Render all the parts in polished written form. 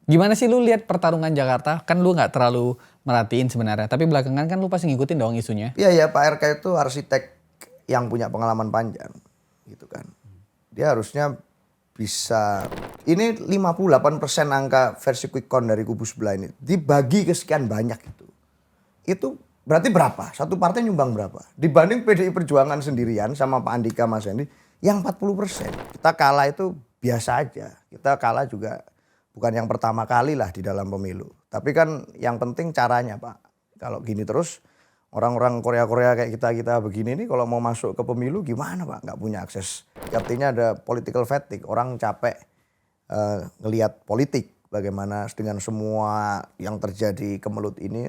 Gimana sih lu lihat pertarungan Jakarta? Kan lu nggak terlalu merhatiin sebenarnya, tapi belakangan kan lu pasti ngikutin dong isunya. Iya ya, Pak RK itu arsitek yang punya pengalaman panjang gitu kan. Dia harusnya bisa, ini 58% angka versi quick count dari kubu sebelah ini dibagi ke sekian banyak itu berarti berapa? Satu partai nyumbang berapa? Dibanding PDI Perjuangan sendirian sama Pak Andika Mas Hendy yang 40%. Kita kalah itu biasa aja. Kita kalah juga bukan yang pertama kali lah di dalam pemilu. Tapi kan yang penting caranya Pak. Kalau gini terus orang-orang Korea-Korea kayak kita begini nih kalau mau masuk ke pemilu gimana Pak? Nggak punya akses. Artinya ada political fatigue. Orang capek ngelihat politik. Bagaimana dengan semua yang terjadi kemelut ini.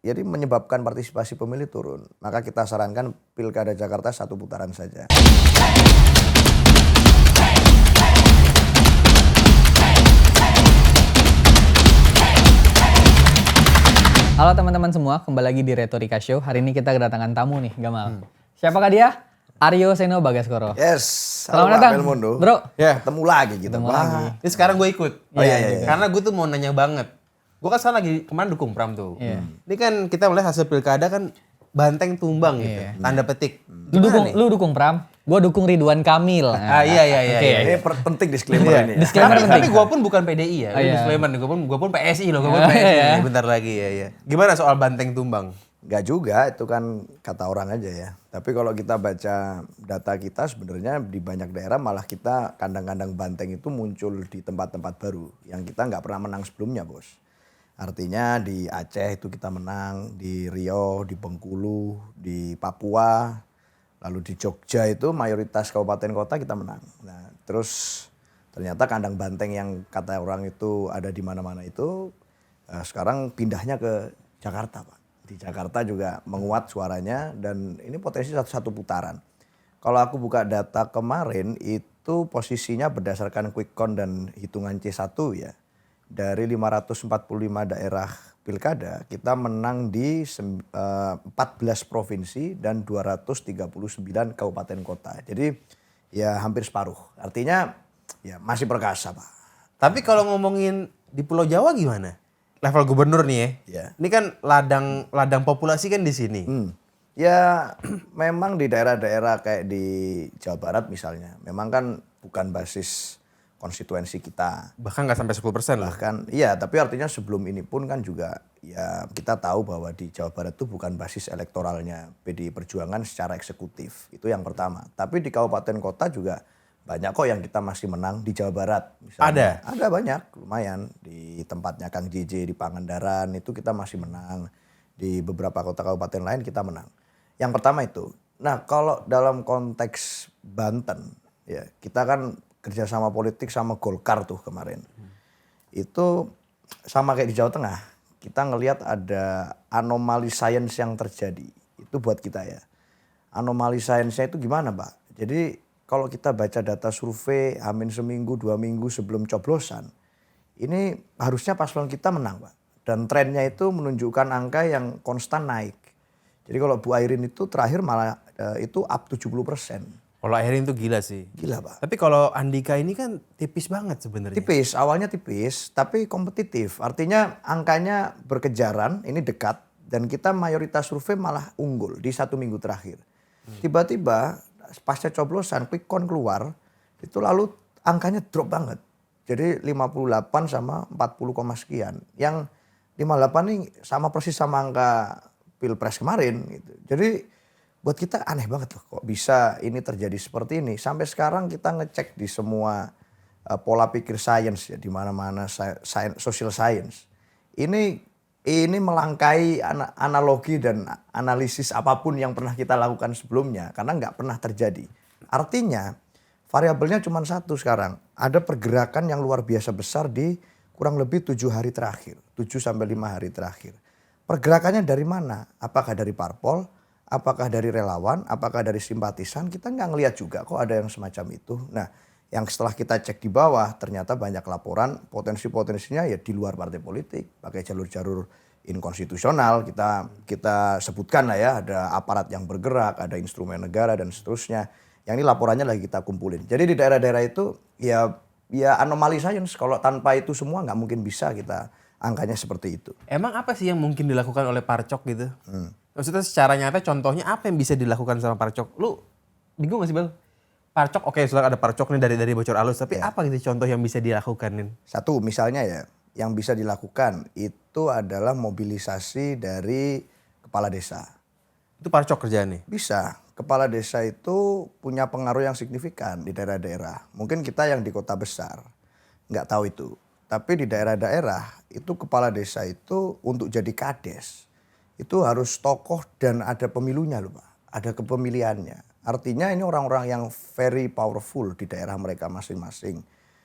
Jadi menyebabkan partisipasi pemilih turun. Maka kita sarankan Pilkada Jakarta 1 putaran saja. Halo teman-teman semua, kembali lagi di Retorika Show. Hari ini kita kedatangan tamu nih, Gamal. Siapakah dia? Aryo Seno Bagaskoro. Yes. Selamat datang, Belmondo. bro. Ya. Ketemu lagi kita. Ketemu lagi. Ini sekarang gue ikut. Iya. Karena gue tuh mau nanya banget. Gue kan sekarang lagi kemarin dukung Pram tuh. Ini kan kita melihat hasil pilkada kan banteng tumbang gitu. Tanda petik. Lu dukung Pram, gue dukung Ridwan Kamil. Iya. Oke. Ini penting disclaimer ini. Ya. Disclaimer penting. Tapi gue pun bukan PDI ya. Ini disclaimer nih. Gue pun PSI loh. Gue pun PSI. Bentar lagi ya. Gimana soal banteng tumbang? Enggak juga, itu kan kata orang aja ya. Tapi kalau kita baca data kita sebenarnya di banyak daerah malah kita kandang-kandang banteng itu muncul di tempat-tempat baru yang kita nggak pernah menang sebelumnya, Bos. Artinya di Aceh itu kita menang, di Riau, di Bengkulu, di Papua, lalu di Jogja itu mayoritas kabupaten kota kita menang. Nah, terus ternyata kandang banteng yang kata orang itu ada di mana-mana itu sekarang pindahnya ke Jakarta, Pak. Di Jakarta juga menguat suaranya dan ini potensi satu putaran. Kalau aku buka data kemarin itu posisinya berdasarkan quick count dan hitungan C1 ya. Dari 545 daerah pilkada kita menang di 14 provinsi dan 239 kabupaten kota. Jadi ya hampir separuh. Artinya ya masih perkasa, Pak. Tapi kalau ngomongin di Pulau Jawa gimana? Level gubernur nih ya. Ya. Ini kan ladang populasi kan di sini. Ya memang di daerah-daerah kayak di Jawa Barat misalnya. Memang kan bukan basis konstituensi kita. Bahkan nggak sampai 10% lah. Bahkan iya, tapi artinya sebelum ini pun kan juga ya kita tahu bahwa di Jawa Barat itu bukan basis elektoralnya PDI Perjuangan secara eksekutif. Itu yang pertama. Tapi di kabupaten kota juga banyak kok yang kita masih menang di Jawa Barat. Misalnya. Ada banyak, lumayan. Di tempatnya Kang JJ di Pangandaran itu kita masih menang. Di beberapa kota kabupaten lain kita menang. Yang pertama itu. Nah kalau dalam konteks Banten, ya kita kan kerjasama politik sama Golkar tuh kemarin. Itu sama kayak di Jawa Tengah. Kita ngelihat ada anomali sains yang terjadi. Itu buat kita ya. Anomali sainsnya itu gimana Pak? Jadi kalau kita baca data survei hamin seminggu, 2 minggu sebelum coblosan. Ini harusnya paslon kita menang Pak. Dan trennya itu menunjukkan angka yang konstan naik. Jadi kalau Bu Airin itu terakhir malah itu up 70%. Kalau Airin itu gila sih. Gila Pak. Tapi kalau Andika ini kan tipis banget sebenarnya. Tipis, awalnya tipis tapi kompetitif. Artinya angkanya berkejaran, ini dekat. Dan kita mayoritas survei malah unggul di 1 minggu terakhir. Tiba-tiba pasca coblosan quick count keluar, itu lalu angkanya drop banget. Jadi 58 sama 40, sekian. Yang 58 ini sama persis sama angka Pilpres kemarin gitu. Jadi buat kita aneh banget loh kok bisa ini terjadi seperti ini. Sampai sekarang kita ngecek di semua pola pikir sains ya, di mana-mana social science. Ini melangkai analogi dan analisis apapun yang pernah kita lakukan sebelumnya karena nggak pernah terjadi. Artinya variabelnya cuma satu sekarang. Ada pergerakan yang luar biasa besar di kurang lebih 7 hari terakhir. 7 sampai 5 hari terakhir. Pergerakannya dari mana? Apakah dari parpol? Apakah dari relawan? Apakah dari simpatisan? Kita nggak ngelihat juga kok ada yang semacam itu. Nah yang setelah kita cek di bawah ternyata banyak laporan potensi-potensinya ya di luar partai politik. Pakai jalur-jalur inkonstitusional kita sebutkan lah ya. Ada aparat yang bergerak, ada instrumen negara dan seterusnya. Yang ini laporannya lagi kita kumpulin. Jadi di daerah-daerah itu ya ya anomali sains. Kalau tanpa itu semua nggak mungkin bisa kita angkanya seperti itu. Emang apa sih yang mungkin dilakukan oleh Parcok gitu? Maksudnya secara nyata contohnya apa yang bisa dilakukan sama Parcok? Lu bingung gak sih Bal? Parcok oke, sudah ada Parcok nih dari bocor alus, tapi apa gitu contoh yang bisa dilakukan nih? Satu misalnya ya, yang bisa dilakukan itu adalah mobilisasi dari kepala desa. Itu Parcok kerjaan nih? Bisa. Kepala desa itu punya pengaruh yang signifikan di daerah-daerah. Mungkin kita yang di kota besar nggak tahu itu. Tapi di daerah-daerah itu kepala desa itu untuk jadi kades itu harus tokoh dan ada pemilunya loh Pak. Ada kepemiliannya. Artinya ini orang-orang yang very powerful di daerah mereka masing-masing.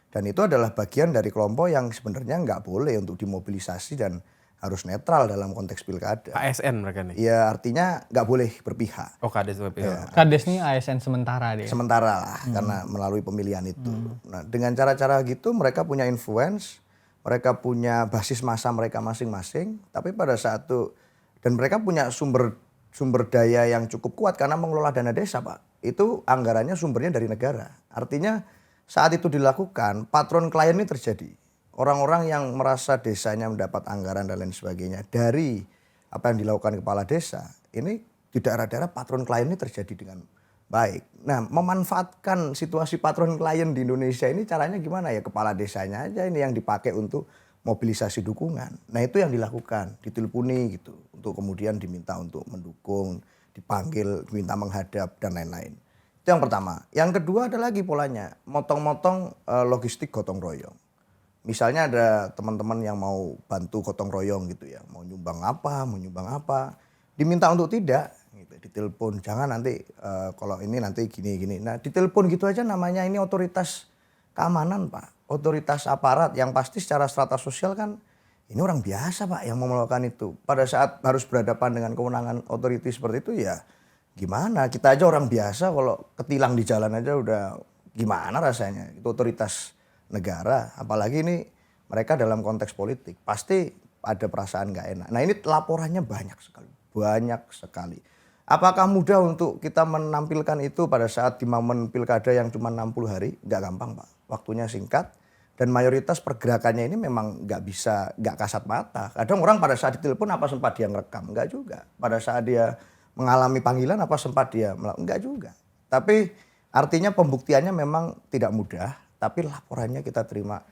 Dan itu adalah bagian dari kelompok yang sebenarnya nggak boleh untuk dimobilisasi dan harus netral dalam konteks pilkada. ASN mereka nih? Ya artinya nggak boleh berpihak. Oh kades berpihak. Kades ini ASN sementara dia. Sementara lah karena melalui pemilihan itu. Nah dengan cara-cara gitu mereka punya influence, mereka punya basis massa mereka masing-masing. Tapi pada saat itu, dan mereka punya sumber daya yang cukup kuat karena mengelola dana desa Pak. Itu anggarannya sumbernya dari negara. Artinya saat itu dilakukan patron klien ini terjadi. Orang-orang yang merasa desanya mendapat anggaran dan lain sebagainya dari apa yang dilakukan kepala desa, ini di daerah-daerah patron klien ini terjadi dengan baik. Nah, memanfaatkan situasi patron klien di Indonesia ini caranya gimana ya? Kepala desanya aja ini yang dipakai untuk mobilisasi dukungan. Nah, itu yang dilakukan, diteleponi gitu, untuk kemudian diminta untuk mendukung, dipanggil, diminta menghadap dan lain-lain. Itu yang pertama. Yang kedua ada lagi polanya, motong-motong logistik gotong royong. Misalnya ada teman-teman yang mau bantu gotong royong gitu ya, mau nyumbang apa, diminta untuk tidak, gitu, ditelepon, jangan nanti kalau ini nanti gini-gini. Nah ditelepon gitu aja namanya ini otoritas keamanan Pak, otoritas aparat yang pasti secara strata sosial kan ini orang biasa Pak yang mau melakukan itu. Pada saat harus berhadapan dengan kewenangan otoritas seperti itu ya gimana, kita aja orang biasa kalau ketilang di jalan aja udah gimana rasanya, itu otoritas negara, apalagi ini mereka dalam konteks politik pasti ada perasaan nggak enak. Nah ini laporannya banyak sekali. Apakah mudah untuk kita menampilkan itu pada saat di momen pilkada yang cuma 60 hari? Nggak gampang Pak, waktunya singkat dan mayoritas pergerakannya ini memang nggak kasat mata. Kadang orang pada saat ditelepon apa sempat dia ngerekam? Nggak juga. Pada saat dia mengalami panggilan apa sempat dia melakukan? Nggak juga. Tapi artinya pembuktiannya memang tidak mudah. Tapi laporannya kita terima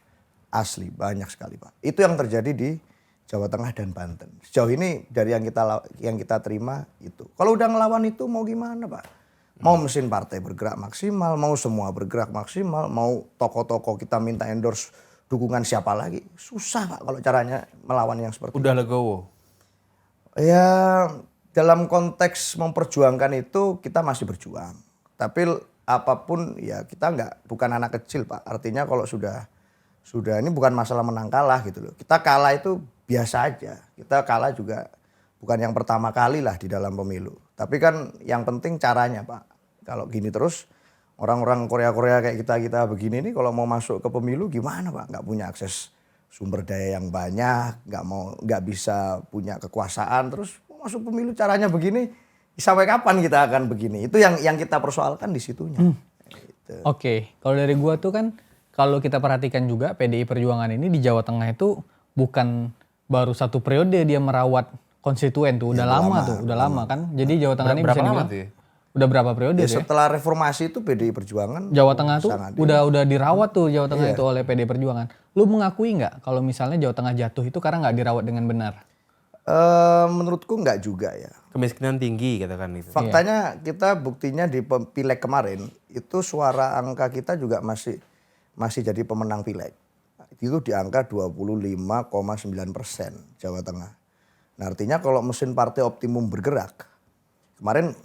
asli banyak sekali Pak. Itu yang terjadi di Jawa Tengah dan Banten. Sejauh ini dari yang kita terima itu. Kalau udah ngelawan itu mau gimana Pak? Mau mesin partai bergerak maksimal, mau semua bergerak maksimal, mau tokoh-tokoh kita minta endorse dukungan siapa lagi? Susah Pak kalau caranya melawan yang seperti itu. Udah legowo? Ya dalam konteks memperjuangkan itu kita masih berjuang. Tapi apapun ya kita bukan anak kecil Pak. Artinya kalau sudah ini bukan masalah menang kalah gitu loh. Kita kalah itu biasa aja. Kita kalah juga bukan yang pertama kali lah di dalam pemilu. Tapi kan yang penting caranya Pak. Kalau gini terus orang-orang Korea kayak kita begini nih kalau mau masuk ke pemilu gimana Pak? Nggak punya akses sumber daya yang banyak, nggak bisa punya kekuasaan, terus mau masuk pemilu caranya begini. Sampai kapan kita akan begini? Itu yang kita persoalkan di situnya. Gitu. Oke, kalau dari gua tuh kan kalau kita perhatikan juga PDI Perjuangan ini di Jawa Tengah itu bukan baru satu periode dia merawat konstituen tuh, udah lama kan. Jadi Jawa Tengah ini bisa dibilang udah berapa periode ya? Setelah reformasi itu PDI Perjuangan Jawa Tengah tuh udah dirawat tuh Jawa Tengah itu oleh PDI Perjuangan. Lu mengakui nggak kalau misalnya Jawa Tengah jatuh itu karena nggak dirawat dengan benar? Menurutku nggak juga ya. Kemiskinan tinggi katakan itu. Faktanya kita buktinya di pileg kemarin itu suara angka kita juga masih jadi pemenang pileg. Itu di angka 25,9% Jawa Tengah. Nah artinya kalau mesin partai Optimum bergerak, kemarin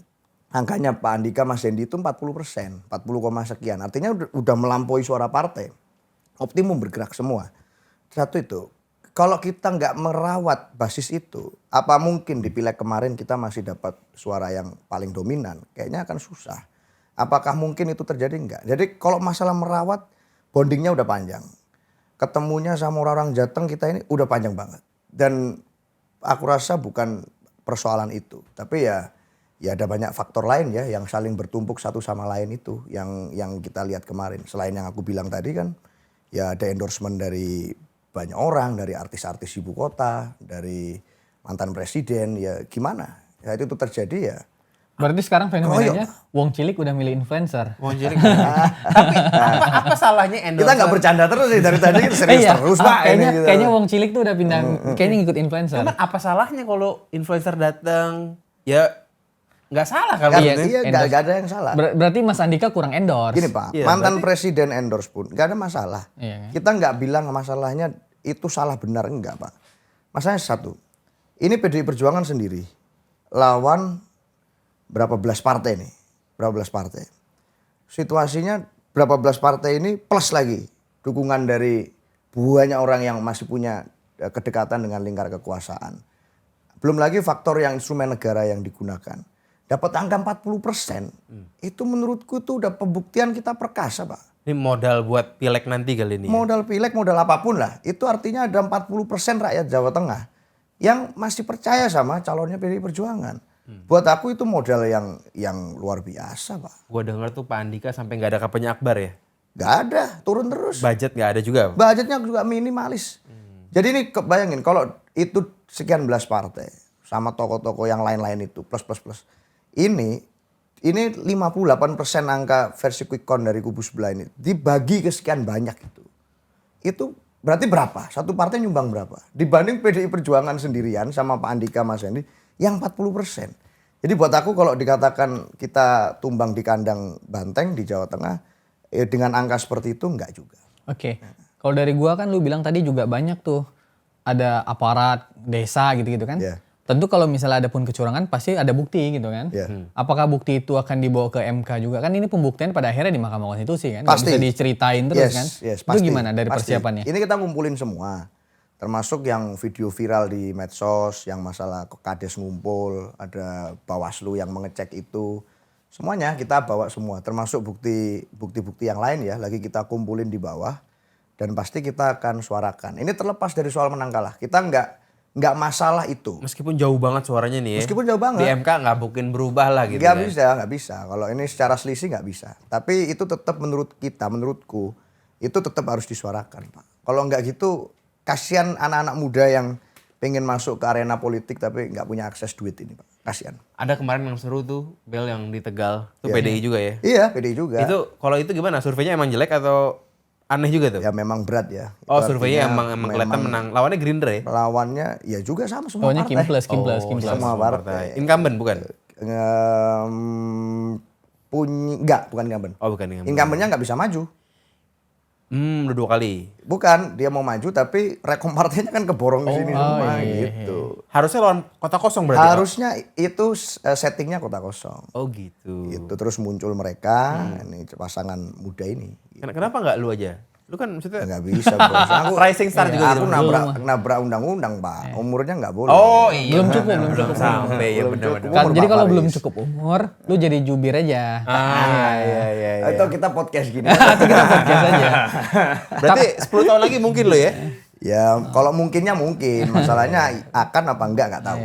angkanya Pak Andika Mas Dendi itu 40%, 40, sekian. Artinya udah melampaui suara partai. Optimum bergerak semua. Satu itu. Kalau kita nggak merawat basis itu, apa mungkin di pileg kemarin kita masih dapat suara yang paling dominan? Kayaknya akan susah. Apakah mungkin itu terjadi? Enggak. Jadi kalau masalah merawat, bondingnya udah panjang. Ketemunya sama orang-orang Jateng kita ini udah panjang banget. Dan aku rasa bukan persoalan itu. Tapi ya ada banyak faktor lain ya yang saling bertumpuk satu sama lain itu. Yang kita lihat kemarin. Selain yang aku bilang tadi kan, ya ada endorsement dari banyak orang, dari artis-artis ibu kota, dari mantan presiden, ya gimana? Ya itu terjadi ya. Berarti sekarang fenomenanya Wong Cilik udah milih influencer. Wong Cilik. Tapi apa salahnya endorse? Kita nggak bercanda terus sih dari tadi kita serius Iya, terus Pak. kayaknya, ini gitu. kayaknya Wong Cilik tuh udah pindah, kayaknya ngikut influencer. Emang apa salahnya kalau influencer datang? Ya nggak salah kalau Kan, gitu. iya nggak ada yang salah. Berarti Mas Andika kurang endorse. Gini Pak, Iya, mantan presiden endorse pun nggak ada masalah. Iya, kan? Kita nggak bilang masalahnya itu salah benar enggak Pak. Masalahnya satu, ini PDI Perjuangan sendiri lawan berapa belas partai nih, berapa belas partai. Situasinya berapa belas partai ini plus lagi dukungan dari banyak orang yang masih punya kedekatan dengan lingkar kekuasaan. Belum lagi faktor yang instrumen negara yang digunakan. Dapat angka 40%, itu menurutku tuh udah pembuktian kita perkasa Pak. Ini modal buat pileg nanti kali ini. Modal pileg, modal apapun lah. Itu artinya ada 40% rakyat Jawa Tengah yang masih percaya sama calonnya PDI Perjuangan. Buat aku itu modal yang luar biasa Pak. Gue denger tuh Pak Andika sampai nggak ada kampanye akbar ya. Gak ada, turun terus. Budget nggak ada juga. Budgetnya juga minimalis. Jadi ini bayangin kalau itu sekian belas partai sama tokoh-tokoh yang lain-lain itu plus. Ini 58% angka versi quick count dari kubu sebelah ini dibagi ke sekian banyak itu. Itu berarti berapa? Satu partai nyumbang berapa? Dibanding PDI Perjuangan sendirian sama Pak Andika Mas Hendy yang 40%. Jadi buat aku kalau dikatakan kita tumbang di kandang banteng di Jawa Tengah dengan angka seperti itu enggak juga. Oke. Kalau dari gua kan lu bilang tadi juga banyak tuh ada aparat desa gitu-gitu kan. Iya. Tentu kalau misalnya ada pun kecurangan pasti ada bukti gitu kan. Iya. Apakah bukti itu akan dibawa ke MK juga? Kan ini pembuktian pada akhirnya di Mahkamah Konstitusi kan. Nggak Pasti. bisa diceritain terus kan. Yes, Itu pasti, gimana dari pasti. persiapannya? Ini kita kumpulin semua. Termasuk yang video viral di medsos, yang masalah Kades ngumpul, ada Bawaslu yang mengecek itu. Semuanya kita bawa semua, termasuk bukti-bukti yang lain ya, lagi kita kumpulin di bawah. Dan pasti kita akan suarakan. Ini terlepas dari soal menang kalah. Kita nggak masalah itu. Meskipun jauh banget suaranya nih ya. Meskipun jauh banget. Di MK nggak mungkin berubah lah gitu Nggak kan. nggak bisa. Kalau ini secara selisih nggak bisa. Tapi itu tetap menurutku, itu tetap harus disuarakan Pak. Kalau nggak gitu, kasihan anak-anak muda yang pengen masuk ke arena politik tapi nggak punya akses duit ini Pak. Kasihan. Ada kemarin yang seru tuh, Bel yang di Tegal. Itu Iya. PDI juga ya. Iya, PDI juga. Itu kalau itu gimana? Surveinya emang jelek atau aneh juga tuh? Ya memang berat ya. Oh, Itu surveinya artinya emang kelihatan menang. Lawannya Gerindra ya? Lawannya ya juga sama semua Pokoknya partai. Kim plus. Semua partai. Incumbent bukan? Bukan incumbent. Oh bukan incumbent. Incumbentnya nggak bisa maju. Udah 2 kali. Bukan, dia mau maju tapi rekom partainya kan keborong di sini semua gitu. Harusnya lawan kota kosong berarti? Pak? Harusnya itu settingnya kota kosong. Oh gitu. Gitu terus muncul mereka, ini pasangan muda ini. Kenapa nggak lu aja? Lu kan maksudnya Nggak bisa bos. Aku Rising star juga aku gitu. nabrak undang-undang Pak. Umurnya nggak boleh. Oh iya. Belum cukup. Sampai ya Belum benar-benar. cukup. Kan, Umur jadi Pak kalau Faris. belum cukup umur, lu jadi jubir aja. Iya. Atau kita podcast gini. Kita podcast aja. Berarti 10 tahun lagi mungkin lo ya? Ya kalau mungkinnya mungkin. Masalahnya akan apa enggak nggak tahu.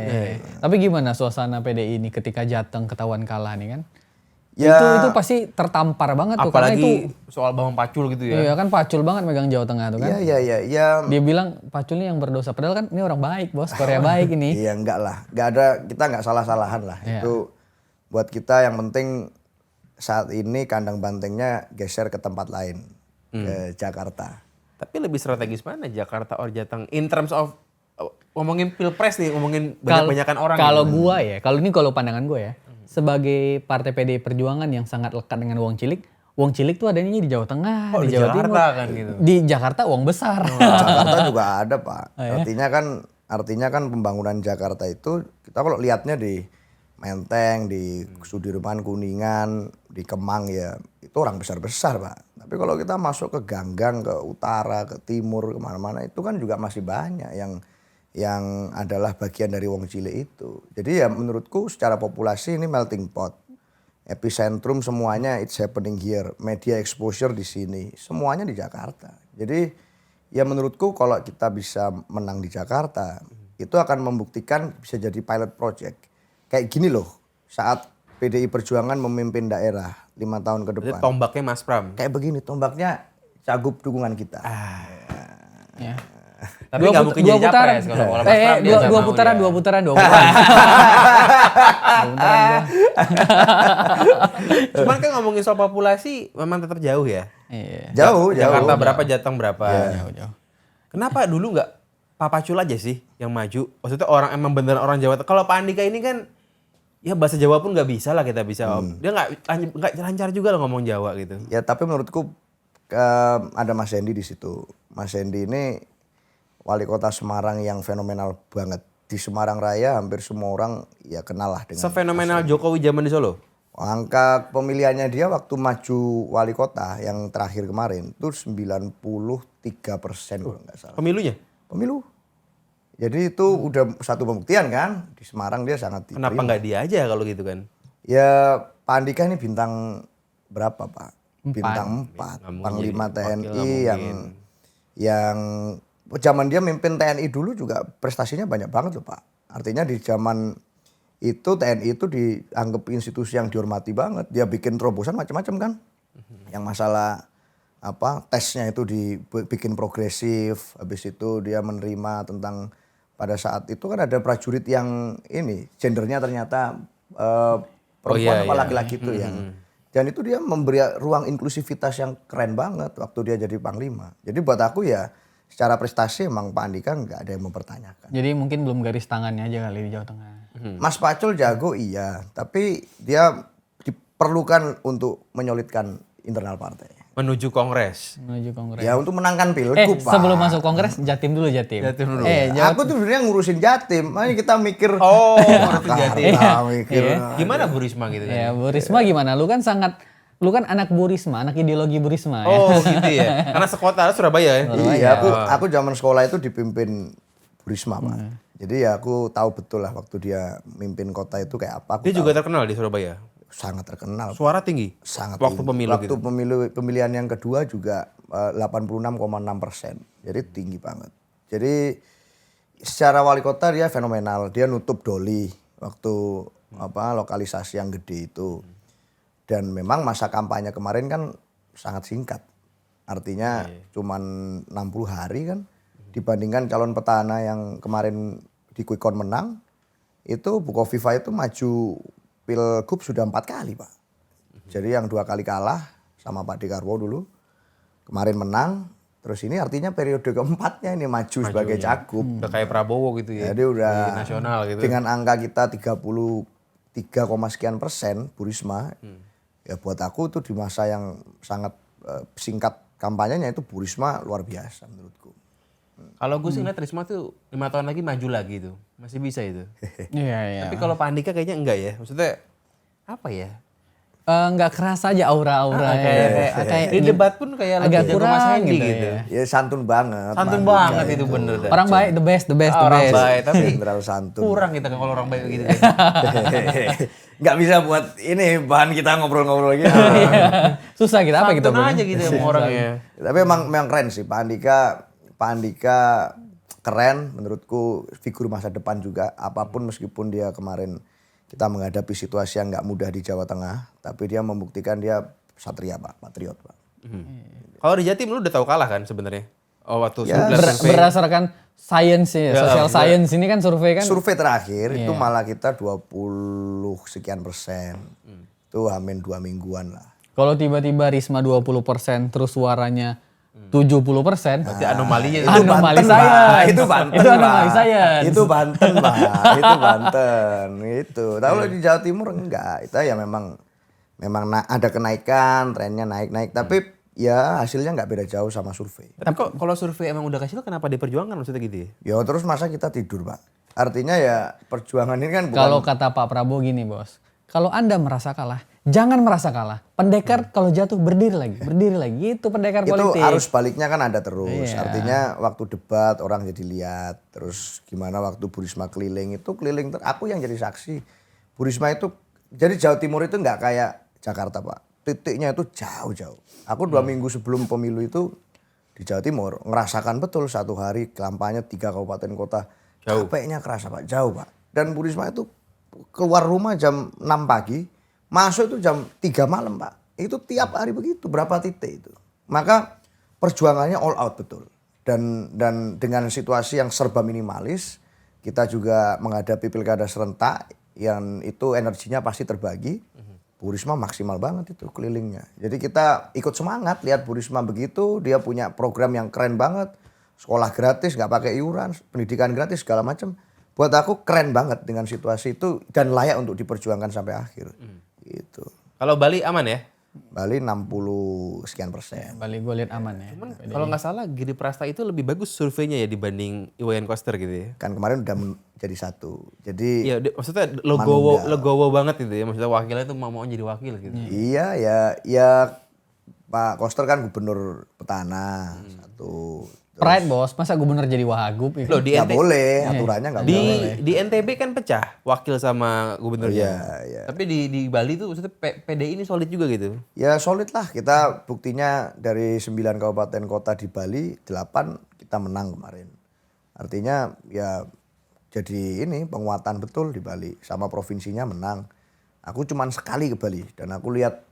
Tapi gimana suasana PDI ini ketika Jateng ketahuan kalah nih kan? Ya. Itu pasti tertampar banget tuh karena itu Apalagi soal Bambang Pacul gitu ya. iya kan Pacul banget megang Jawa Tengah tuh kan. Iya. Dia bilang Pacul ini yang berdosa padahal kan ini orang baik, Bos. Korea baik ini. Iya enggak lah. Enggak ada, kita enggak salah-salahan lah. Iya. Itu buat kita yang penting saat ini kandang bantengnya geser ke tempat lain. Ke Jakarta. Tapi lebih strategis mana Jakarta or Jateng in terms of ngomongin pilpres nih, ngomongin banyak-banyakan orang. Kalau gitu. gua ya, kalau pandangan gue ya, sebagai partai PDI Perjuangan yang sangat lekat dengan Wong Cilik tuh adanya di Jawa Tengah, Oh, di di Jawa Jakarta Timur. kan gitu. Di Jakarta uang besar. Jakarta juga ada Pak. ya? Artinya kan pembangunan Jakarta itu kita kalau lihatnya di Menteng, di Sudirman, Kuningan, di Kemang ya itu orang besar-besar Pak. Tapi kalau kita masuk ke Ganggang, ke utara, ke timur, kemana-mana itu kan juga masih banyak yang adalah bagian dari Wong Cilik itu. Jadi ya menurutku secara populasi ini melting pot. Epicentrum semuanya it's happening here. Media exposure di sini. Semuanya di Jakarta. Jadi ya menurutku kalau kita bisa menang di Jakarta itu akan membuktikan bisa jadi pilot project. Kayak gini loh saat PDI Perjuangan memimpin daerah 5 tahun ke Jadi depan. tombaknya Mas Pram. Kayak begini tombaknya cagup dukungan kita. Ya. Tapi nggak mungkin jadi capres kalau Mas Pram dia nggak dua mau putaran, dia. dua putaran. Dua putaran gua. Cuman kan ngomongin soal populasi memang tetap jauh ya. Iya. Jauh. Jakarta berapa, Jateng berapa. Jauh. Kenapa dulu nggak Pak Pacul aja sih yang maju? Maksudnya orang emang beneran orang Jawa. Kalau Pak Andika ini kan ya bahasa Jawa pun nggak bisa lah kita bisa. Dia nggak lancar juga loh ngomong Jawa gitu. Ya tapi menurutku ada Mas Hendy di situ. Mas Hendy ini wali kota Semarang yang fenomenal banget. Di Semarang Raya hampir semua orang ya kenal lah dengan. Sefenomenal Jokowi zaman di Solo. Angka pemilihannya dia waktu maju wali kota yang terakhir kemarin itu 93% kalau nggak salah. Pemilunya? Pemilu. Jadi itu udah satu pembuktian kan di Semarang dia sangat diterima. Kenapa nggak dia aja kalau gitu kan? Ya Pak Andika ini bintang berapa Pak? 4. Bintang 4. Nggak mungkin Panglima jadi wakil, TNI nggak yang zaman dia mimpin TNI dulu juga prestasinya banyak banget loh Pak. Artinya di zaman itu TNI itu dianggap institusi yang dihormati banget. Dia bikin terobosan macam-macam kan. Yang masalah tesnya itu dibikin progresif. Habis itu dia menerima tentang pada saat itu kan ada prajurit yang ini gendernya ternyata perempuan apa laki-laki itu yang dan itu dia memberi ruang inklusivitas yang keren banget waktu dia jadi panglima. Jadi buat aku ya secara prestasi emang Pak Andika nggak ada yang mempertanyakan. Jadi mungkin belum garis tangannya aja kali di Jawa Tengah. Mas Pacul jago iya, tapi dia diperlukan untuk menyolidkan internal partai. Menuju Kongres. Menuju Kongres. Ya untuk menangkan pilgub Pak. Sebelum masuk Kongres Jatim dulu Jatim. Jatim dulu. Aku tuh sebenarnya ngurusin Jatim, makanya kita mikir. Oh, ngurusin Jatim. Mikir. Gimana Bu Risma gitu kan? Ya, Bu Risma gimana? Lu kan anak Bu Risma, anak ideologi Bu Risma ya. Oh gitu ya. Karena sekota Surabaya ya. Iya, aku zaman sekolah itu dipimpin Bu Risma Pak. Jadi ya aku tahu betul lah waktu dia mimpin kota itu kayak apa. Dia juga terkenal di Surabaya. Sangat terkenal. Suara tinggi. Sangat waktu tinggi. pemilu Waktu gitu. pemilihan yang kedua juga 86,6%. Jadi tinggi banget. Jadi secara wali kota dia fenomenal. Dia nutup Doli waktu lokalisasi yang gede itu. Dan memang masa kampanye kemarin kan sangat singkat. Artinya cuman 60 hari kan. Dibandingkan calon petahana yang kemarin di Quick Count menang. Itu Bukoviva itu maju pilgub sudah 4 kali Pak. Jadi yang 2 kali kalah sama Pak Dekarwo dulu. Kemarin menang. Terus ini artinya periode keempatnya ini maju sebagai cagup. Udah kayak Prabowo gitu ya. Jadi udah di nasional gitu. Dengan angka kita 33, sekian persen Bu Risma. Ya buat aku itu di masa yang sangat singkat kampanyenya itu Bu Risma luar biasa menurutku. Kalau gue sih ngeliat Risma tuh 5 tahun lagi maju lagi tuh. Masih bisa itu. Iya. Tapi kalau Pak Andika kayaknya enggak ya. Maksudnya apa ya? Nggak kerasa aja aura-aura Kayak di debat pun kayak agak lebih jago Mas kurang Hendy gitu gitu. ya. Ya santun banget. Santun Pak banget Andika itu bener dah. Orang baik the best. Orang baik tapi Jenderal santun. kurang kita kalau orang baik gitu. Nggak bisa buat ini bahan kita ngobrol-ngobrol gitu. Susah kita apa kita Santun Bang? aja gitu sama orangnya. Tapi memang keren sih Pak Andika keren menurutku, figur masa depan juga. Apapun meskipun dia kemarin kita menghadapi situasi yang nggak mudah di Jawa Tengah, tapi dia membuktikan dia satria Pak, patriot Pak. Kalau di Jatim lu udah tahu kalah kan sebenarnya? Oh waktu Ya, 19 survei. Berdasarkan science ya, social science ini kan survei kan. Survei terakhir itu malah kita 20 sekian persen. Itu hamin 2 mingguan lah. Kalau tiba-tiba Risma 20% terus suaranya 70%. Berarti anomalinya Itu Anomali Banten, science. Pak. Itu Banten, Itu anomali Pak. science. Itu Banten, Pak. Itu Banten. Itu. Tapi kalau di Jawa Timur enggak. Itu ya memang ada kenaikan, trennya naik-naik. Tapi ya hasilnya nggak beda jauh sama survei. Tapi kok kalau survei emang udah kecil kenapa diperjuangkan maksudnya gitu ya? Ya terus masa kita tidur Pak? Artinya ya perjuangan ini kan bukan. Kalau kata Pak Prabowo gini bos, kalau Anda merasa kalah, jangan merasa kalah. Pendekar kalau jatuh berdiri lagi. Itu pendekar itu politik. arus baliknya kan ada terus. Iya. Artinya waktu debat orang jadi lihat. Terus gimana waktu Bu Risma keliling itu aku yang jadi saksi. Bu Risma itu, jadi Jawa Timur itu nggak kayak Jakarta Pak. Titiknya itu jauh-jauh. Aku 2 minggu sebelum pemilu itu di Jawa Timur ngerasakan betul 1 hari kampanye 3 kabupaten kota. Jauh. Capeknya kerasa Pak, jauh Pak. Dan Bu Risma itu keluar rumah jam 6 pagi, masuk itu jam 3 malam Pak. Itu tiap hari begitu, berapa titik itu. Maka perjuangannya all out betul. Dan dengan situasi yang serba minimalis, kita juga menghadapi pilkada serentak yang itu energinya pasti terbagi. Bu Risma maksimal banget itu kelilingnya. Jadi kita ikut semangat lihat Bu Risma begitu, dia punya program yang keren banget. Sekolah gratis, nggak pakai iuran, pendidikan gratis segala macam. Buat aku keren banget dengan situasi itu dan layak untuk diperjuangkan sampai akhir. Gitu. Kalau Bali aman ya? Bali 60 sekian persen. Bali gue lihat aman ya. Cuman kalau nggak salah Giri Prasta itu lebih bagus surveinya ya dibanding Iwayan Koster gitu ya. Kan kemarin udah jadi satu. Jadi Iya, maksudnya legowo banget gitu ya. Maksudnya wakilnya tuh mau jadi wakil gitu. iya ya Pak Koster kan gubernur petana satu. Pride bos, masa gubernur jadi wagub? Loh di Nggak boleh, aturannya nggak boleh. di NTB kan pecah wakil sama gubernurnya. Iya. Tapi di Bali tuh maksudnya PDI ini solid juga gitu. Ya solid lah, kita buktinya dari 9 kabupaten kota di Bali, 8 kita menang kemarin. Artinya ya jadi ini penguatan betul di Bali, sama provinsinya menang. Aku cuman sekali ke Bali dan aku lihat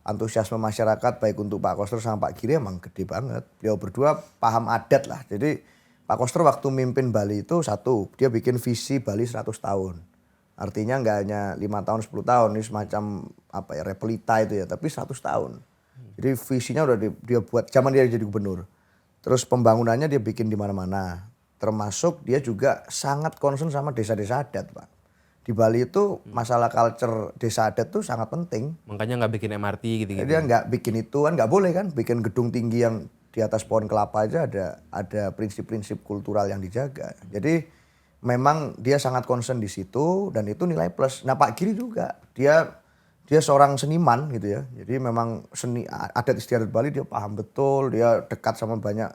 antusiasme masyarakat baik untuk Pak Koster sama Pak Giri emang gede banget. Beliau berdua paham adat lah. Jadi Pak Koster waktu mimpin Bali itu satu, dia bikin visi Bali 100 tahun. Artinya nggak hanya 5 tahun, 10 tahun, ini semacam apa ya, repelita itu ya, tapi 100 tahun. Jadi visinya udah dia buat zaman dia jadi gubernur. Terus pembangunannya dia bikin di mana-mana. Termasuk dia juga sangat concern sama desa-desa adat, Pak. Di Bali itu masalah culture desa adat tuh sangat penting. Makanya nggak bikin MRT gitu-gitu. Dia nggak bikin itu kan nggak boleh kan, bikin gedung tinggi yang di atas pohon kelapa aja ada prinsip-prinsip kultural yang dijaga. Jadi memang dia sangat concern di situ dan itu nilai plus. Nah Pak Giri juga dia seorang seniman gitu ya. Jadi memang seni adat istiadat Bali dia paham betul, dia dekat sama banyak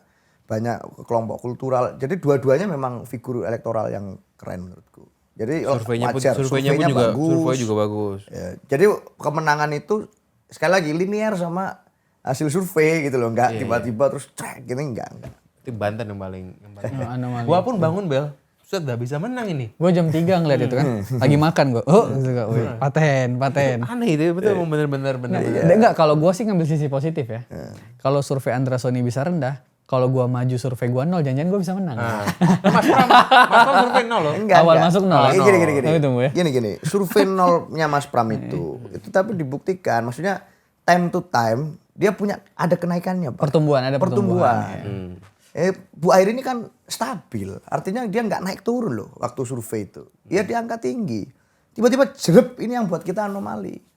kelompok kultural. Jadi dua-duanya memang figur elektoral yang keren menurutku. Jadi surveinya juga bagus. Ya, jadi kemenangan itu sekali lagi linear sama hasil survei gitu loh, nggak tiba-tiba terus trek gitu enggak. Itu Banten yang paling. Anomali. Gua pun bangun Bel, sudah bisa menang ini. Gue jam 3 ngeliat itu kan, lagi makan gue. Paten. Aneh itu betul bener-bener. Enggak, kalau gue sih ngambil sisi positif ya. Kalau survei Andra Sony bisa rendah, kalau gue maju survei gue 0, jangan-jangan gue bisa menang. Mas Pram survei 0 loh. Awal masuk 0. Gini. Survei 0-nya Mas Pram itu tapi dibuktikan, maksudnya time to time dia punya ada kenaikannya, Pak. Ada pertumbuhan. Bu Air ini kan stabil, artinya dia nggak naik turun loh waktu survei itu. Dia di angka tinggi. Tiba-tiba jerep, ini yang buat kita anomali.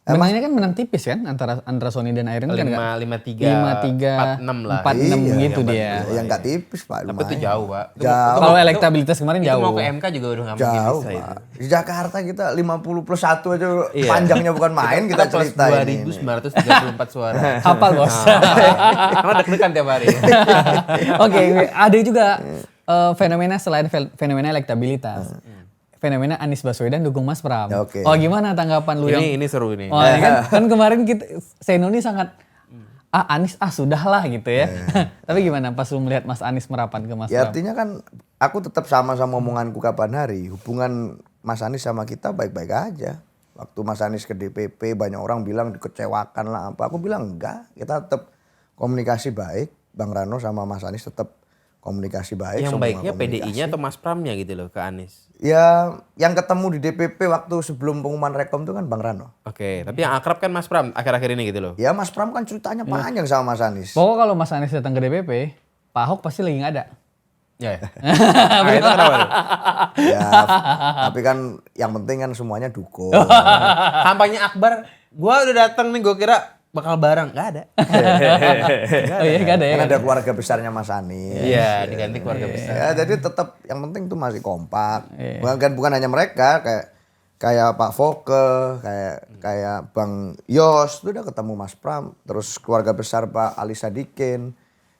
Menangnya kan menang tipis kan antara Andra Sony dan Airin kan 5-3, 4-6 lah. 4-6 gitu dia. Yang nggak tipis Pak. Tapi itu jauh Pak. Kalau elektabilitas kemarin itu jauh. mau ke MK juga udah nggak mungkin Jauh bisa Pak. itu. Di Jakarta kita 50+1 aja panjangnya bukan main kita cerita ini. 2.934 suara. Hafal bos. Karena deg-degan tiap hari. Oke, ada juga fenomena selain fenomena elektabilitas. Fenomena Anies Baswedan dukung Mas Pram. Oke. Oh gimana tanggapan lu yang... Ini seru ini. Oh, ini kan kemarin kita Seno ini sangat Anies sudahlah gitu ya. Tapi gimana pas lu melihat Mas Anies merapat ke Mas Ya Pram? artinya kan aku tetap sama omonganku kapan hari. Hubungan Mas Anies sama kita baik-baik aja. Waktu Mas Anies ke DPP banyak orang bilang dikecewakan lah apa. Aku bilang enggak, kita tetap komunikasi baik. Bang Rano sama Mas Anies tetap komunikasi baik. Yang baiknya PDI-nya atau Mas Pramnya gitu loh ke Anies? Ya yang ketemu di DPP waktu sebelum pengumuman rekom itu kan Bang Rano. Oke, tapi yang akrab kan Mas Pram akhir-akhir ini gitu loh. Ya Mas Pram kan ceritanya panjang sama Mas Anies. Pokoknya kalau Mas Anies datang ke DPP, Pak Ahok pasti lagi nggak ada. Ya. Nah, itu kenapa? Ya, tapi kan yang penting kan semuanya dukung. Kampanye Akbar, gua udah datang nih gua kira bakal bareng, nggak ada. Oh iya nggak ada ya. Kan ada keluarga besarnya Mas Anies. Iya, diganti keluarga besar. Ya, jadi tetap yang penting tuh masih kompak. Bukan hanya mereka, kayak Pak Foke, kayak Bang Yos itu udah ketemu Mas Pram, terus keluarga besar Pak Ali Sadikin.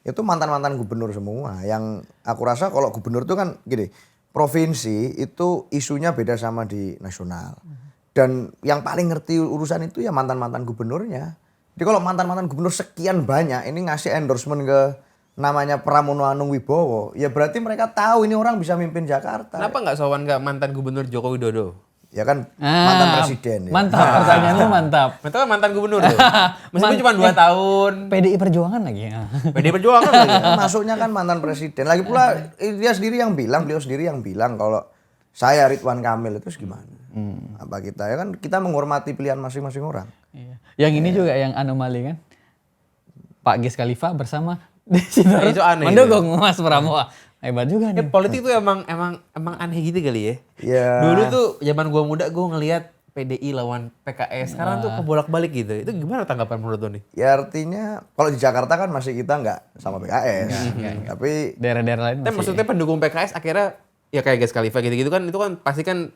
Itu mantan-mantan gubernur semua. Yang aku rasa kalau gubernur itu kan gini, provinsi itu isunya beda sama di nasional. Dan yang paling ngerti urusan itu ya mantan-mantan gubernurnya. Jadi kalau mantan-mantan gubernur sekian banyak ini ngasih endorsement ke namanya Pramono Anung Wibowo, ya berarti mereka tahu ini orang bisa mimpin Jakarta. Kenapa nggak sowan ke mantan gubernur Joko Widodo? Ya kan mantan presiden. Ya. Mantap, pertanyaan lu mantap. Betul kan mantan gubernur tuh. Meskipun cuma 2 tahun. PDI Perjuangan lagi ya. PD Perjuangan lagi. Masuknya kan mantan presiden. Lagi pula beliau sendiri yang bilang kalau saya Ridwan Kamil itu gimana? Apa kita ya kan kita menghormati pilihan masing-masing orang. Iya. Yang ini juga yang anomali kan. Pak Gies Khalifa bersama di situ Itu aneh mendukung Mas Pramono. Hebat juga Ya, nih. politik tuh emang aneh gitu kali ya. Ya. Dulu tuh zaman gua muda gua ngelihat PDI lawan PKS. Sekarang tuh kebolak-balik gitu. Itu gimana tanggapan menurut lo nih? Ya artinya kalau di Jakarta kan masih kita nggak sama PKS. Tapi Daerah-daerah lain Tapi masih. maksudnya pendukung PKS akhirnya ya kayak Gies Khalifa gitu-gitu kan itu kan pasti kan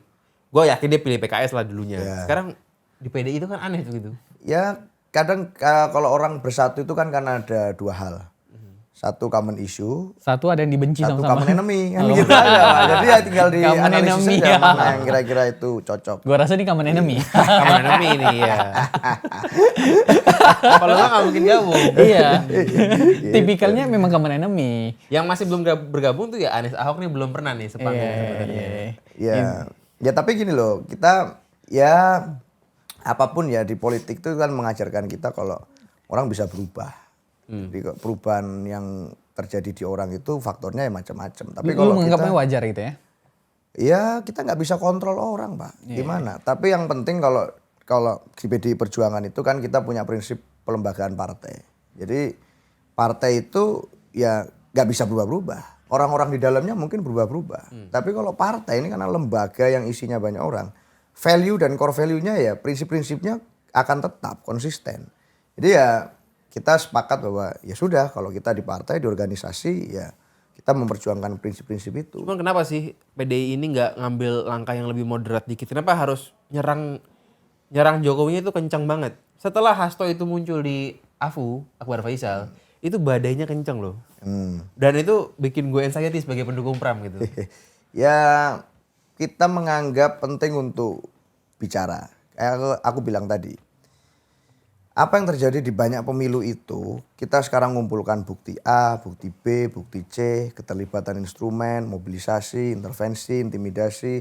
gue yakin dia pilih PKS lah dulunya. Ya. Sekarang di PDI itu kan aneh tuh gitu. ya kadang kalau orang bersatu itu kan karena ada dua hal. Satu common issue, Satu ada yang dibenci satu sama-sama. common enemy kan gitu aja Pak. Jadi ya tinggal di Common analisis enemy, aja ya. mana yang kira-kira itu cocok. Gua rasa ini common enemy. Common enemy ini ya. Kalau nggak mungkin gabung. Iya. Tipikalnya memang common enemy. Yang masih belum bergabung tuh ya Anies Ahok nih belum pernah nih sepanggung sebenarnya. Ya tapi gini loh, kita ya apapun ya di politik itu kan mengajarkan kita kalau orang bisa berubah. Jadi perubahan yang terjadi di orang itu faktornya ya macam-macam. Tapi Lu kalau menganggapnya kita wajar gitu ya? ya kita nggak bisa kontrol orang Pak. Gimana? Tapi yang penting kalau di PDI Perjuangan itu kan kita punya prinsip pelembagaan partai. Jadi partai itu ya nggak bisa berubah-berubah. Orang-orang di dalamnya mungkin berubah-berubah. Tapi kalau partai ini karena lembaga yang isinya banyak orang, value dan core value-nya ya prinsip-prinsipnya akan tetap konsisten. Jadi ya kita sepakat bahwa ya sudah kalau kita di partai, di organisasi ya kita memperjuangkan prinsip-prinsip itu. Cuman kenapa sih PDI ini nggak ngambil langkah yang lebih moderat dikit? Kenapa harus nyerang Jokowinya itu kencang banget? Setelah Hasto itu muncul di AFU, Akbar Faisal, itu badainya kencang loh. Dan itu bikin gue anxiety sebagai pendukung Pram gitu. Ya kita menganggap penting untuk bicara. Kayak aku bilang tadi. Apa yang terjadi di banyak pemilu itu, kita sekarang ngumpulkan bukti A, bukti B, bukti C, keterlibatan instrumen, mobilisasi, intervensi, intimidasi.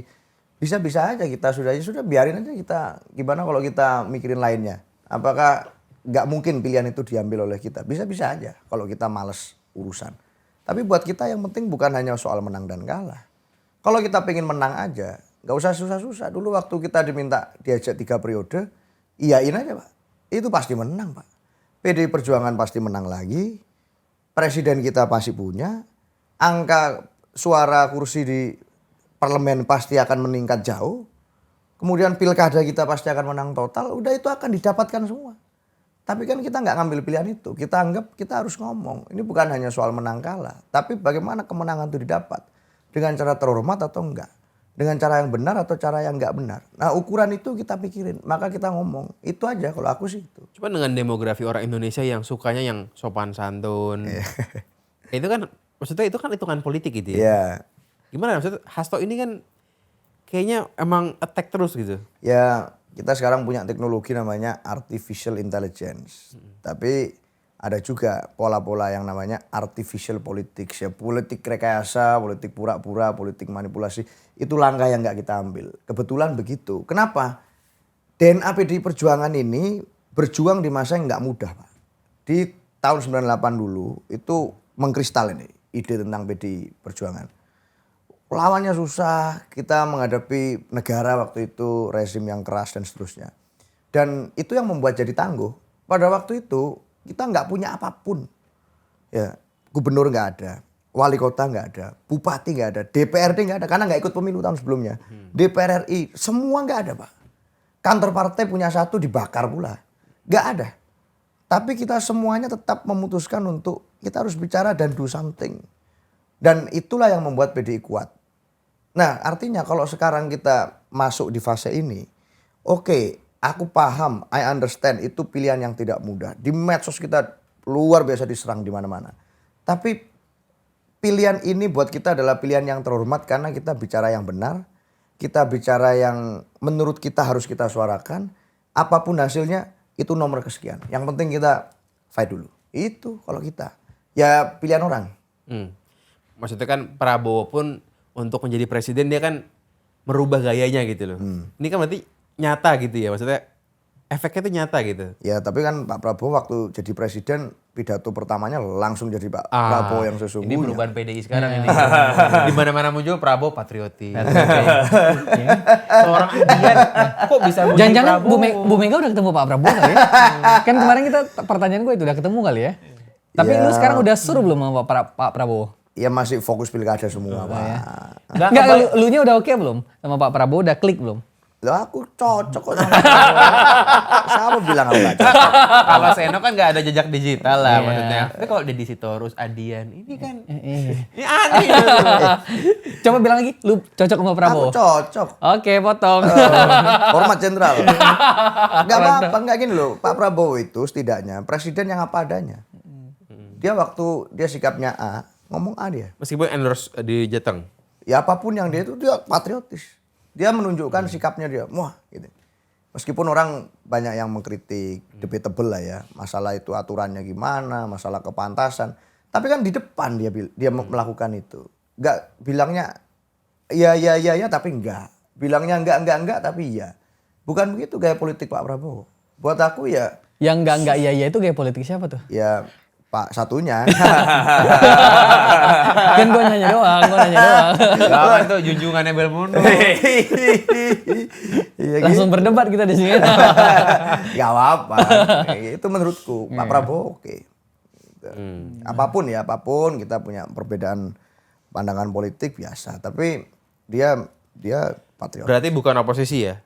Bisa-bisa aja kita sudah biarin aja kita. Gimana kalau kita mikirin lainnya? Apakah nggak mungkin pilihan itu diambil oleh kita? Bisa-bisa aja kalau kita males urusan. Tapi buat kita yang penting bukan hanya soal menang dan kalah. Kalau kita pengen menang aja, nggak usah susah-susah. Dulu waktu kita diajak 3 periode, iyain aja Pak. Itu pasti menang Pak. PDI Perjuangan pasti menang lagi. Presiden kita pasti punya. Angka suara kursi di parlemen pasti akan meningkat jauh. Kemudian pilkada kita pasti akan menang total. Udah itu akan didapatkan semua. Tapi kan kita nggak ngambil pilihan itu. Kita anggap kita harus ngomong. Ini bukan hanya soal menang kalah. Tapi bagaimana kemenangan itu didapat. Dengan cara terhormat atau enggak. Dengan cara yang benar atau cara yang nggak benar. Nah ukuran itu kita pikirin. Maka kita ngomong. Itu aja kalau aku sih itu. Cuma dengan demografi orang Indonesia yang sukanya yang sopan santun. Itu kan maksudnya itu kan hitungan politik gitu ya. Ya. Gimana maksudnya Hasto ini kan kayaknya emang attack terus gitu. Ya kita sekarang punya teknologi namanya artificial intelligence. Tapi ada juga pola-pola yang namanya artificial politics. Ya politik rekayasa, politik pura-pura, politik manipulasi. Itu langkah yang nggak kita ambil. Kebetulan begitu. Kenapa? DNA PDI Perjuangan ini berjuang di masa yang nggak mudah Pak. Di tahun 98 dulu itu mengkristal ini ide tentang PDI Perjuangan. Lawannya susah, kita menghadapi negara waktu itu rezim yang keras dan seterusnya. Dan itu yang membuat jadi tangguh. Pada waktu itu kita nggak punya apapun. Ya, gubernur nggak ada, wali kota nggak ada, bupati nggak ada, DPRD nggak ada karena nggak ikut pemilu tahun sebelumnya. DPR RI semua nggak ada Pak. Kantor partai punya 1 dibakar pula, nggak ada. Tapi kita semuanya tetap memutuskan untuk kita harus bicara dan do something. Dan itulah yang membuat PDI kuat. Nah artinya kalau sekarang kita masuk di fase ini, oke, aku paham, I understand itu pilihan yang tidak mudah. Di medsos kita luar biasa diserang di mana-mana. Tapi pilihan ini buat kita adalah pilihan yang terhormat karena kita bicara yang benar. Kita bicara yang menurut kita harus kita suarakan. Apapun hasilnya itu nomor kesekian. Yang penting kita fight dulu. Itu kalau kita. Ya pilihan orang. Maksudnya kan Prabowo pun untuk menjadi presiden dia kan merubah gayanya gitu loh. Ini kan berarti nyata gitu ya, maksudnya efeknya itu nyata gitu. Ya tapi kan Pak Prabowo waktu jadi presiden pidato pertamanya langsung jadi Pak Prabowo yang Ini sesungguhnya. perubahan PDI sekarang ini. Di mana-mana muncul Prabowo patriotik. Seorang Adian kok bisa muji Jangan-jangan Prabowo? Bu Mega udah ketemu Pak Prabowo kali ya? Kan kemarin kita pertanyaan gue itu udah ketemu kali ya? Tapi lu sekarang udah suruh belum sama Pak Prabowo? Ya masih fokus pilkada semua Pak. Enggak, lu-nya udah oke belum? Sama Pak Prabowo udah klik belum? Lah aku cocok kok sama Pak Prabowo. Siapa bilang aku gak cocok? Kalau Seno kan nggak ada jejak digital lah maksudnya. Tapi kalau Deddy Sitorus, Adian, ini kan ini aneh. Coba bilang lagi, lu cocok sama Prabowo? Aku cocok. Oke, potong. Hormat jenderal. Gak apa-apa, gak gini loh. Pak Prabowo itu setidaknya presiden yang apa adanya. Dia waktu dia sikapnya A, ngomong A dia. Meskipun endorse di Jateng. Ya apapun yang dia itu dia patriotis. Dia menunjukkan sikapnya dia. Wah gitu. Meskipun orang banyak yang mengkritik, debatable lah ya. Masalah itu aturannya gimana, masalah kepantasan. Tapi kan di depan dia melakukan itu. Enggak bilangnya ya tapi enggak. Bilangnya enggak tapi iya. Bukan begitu gaya politik Pak Prabowo. Buat aku ya. Yang enggak iya itu gaya politik siapa tuh? Ya Pak satunya. Kan gue nanya doang. Jangan tuh junjungannya Belmondo. Iya, Langsung berdebat kita di sini. Gak apa-apa. Itu menurutku Pak Prabowo oke. Apapun kita punya perbedaan pandangan politik biasa. Tapi dia patriot. Berarti bukan oposisi ya?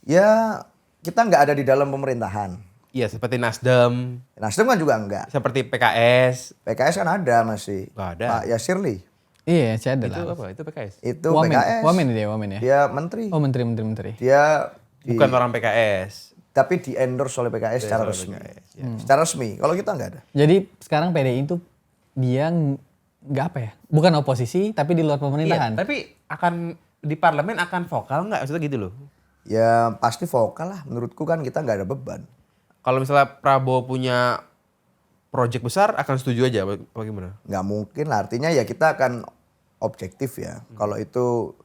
Ya kita nggak ada di dalam pemerintahan. Iya, seperti Nasdem, Nasdem kan juga enggak. seperti PKS. PKS kan ada masih. Nggak ada. Pak Yasirli. Iya, saya ada Itu lah. apa? Itu PKS. Itu Wamen, PKS. Wamen ya? Dia menteri. Oh, menteri. Dia Bukan orang PKS. tapi di endorse oleh PKS secara resmi. Secara resmi. Kalau kita nggak ada. Jadi sekarang PDI itu dia nggak apa ya? Bukan oposisi, tapi di luar pemerintahan. Iya, tapi akan di parlemen akan vokal nggak? Maksudnya gitu loh. Ya pasti vokal lah. Menurutku kan kita nggak ada beban. Kalau misalnya Prabowo punya proyek besar akan setuju aja apa gimana? Nggak mungkin lah. Artinya ya kita akan objektif ya. Kalau itu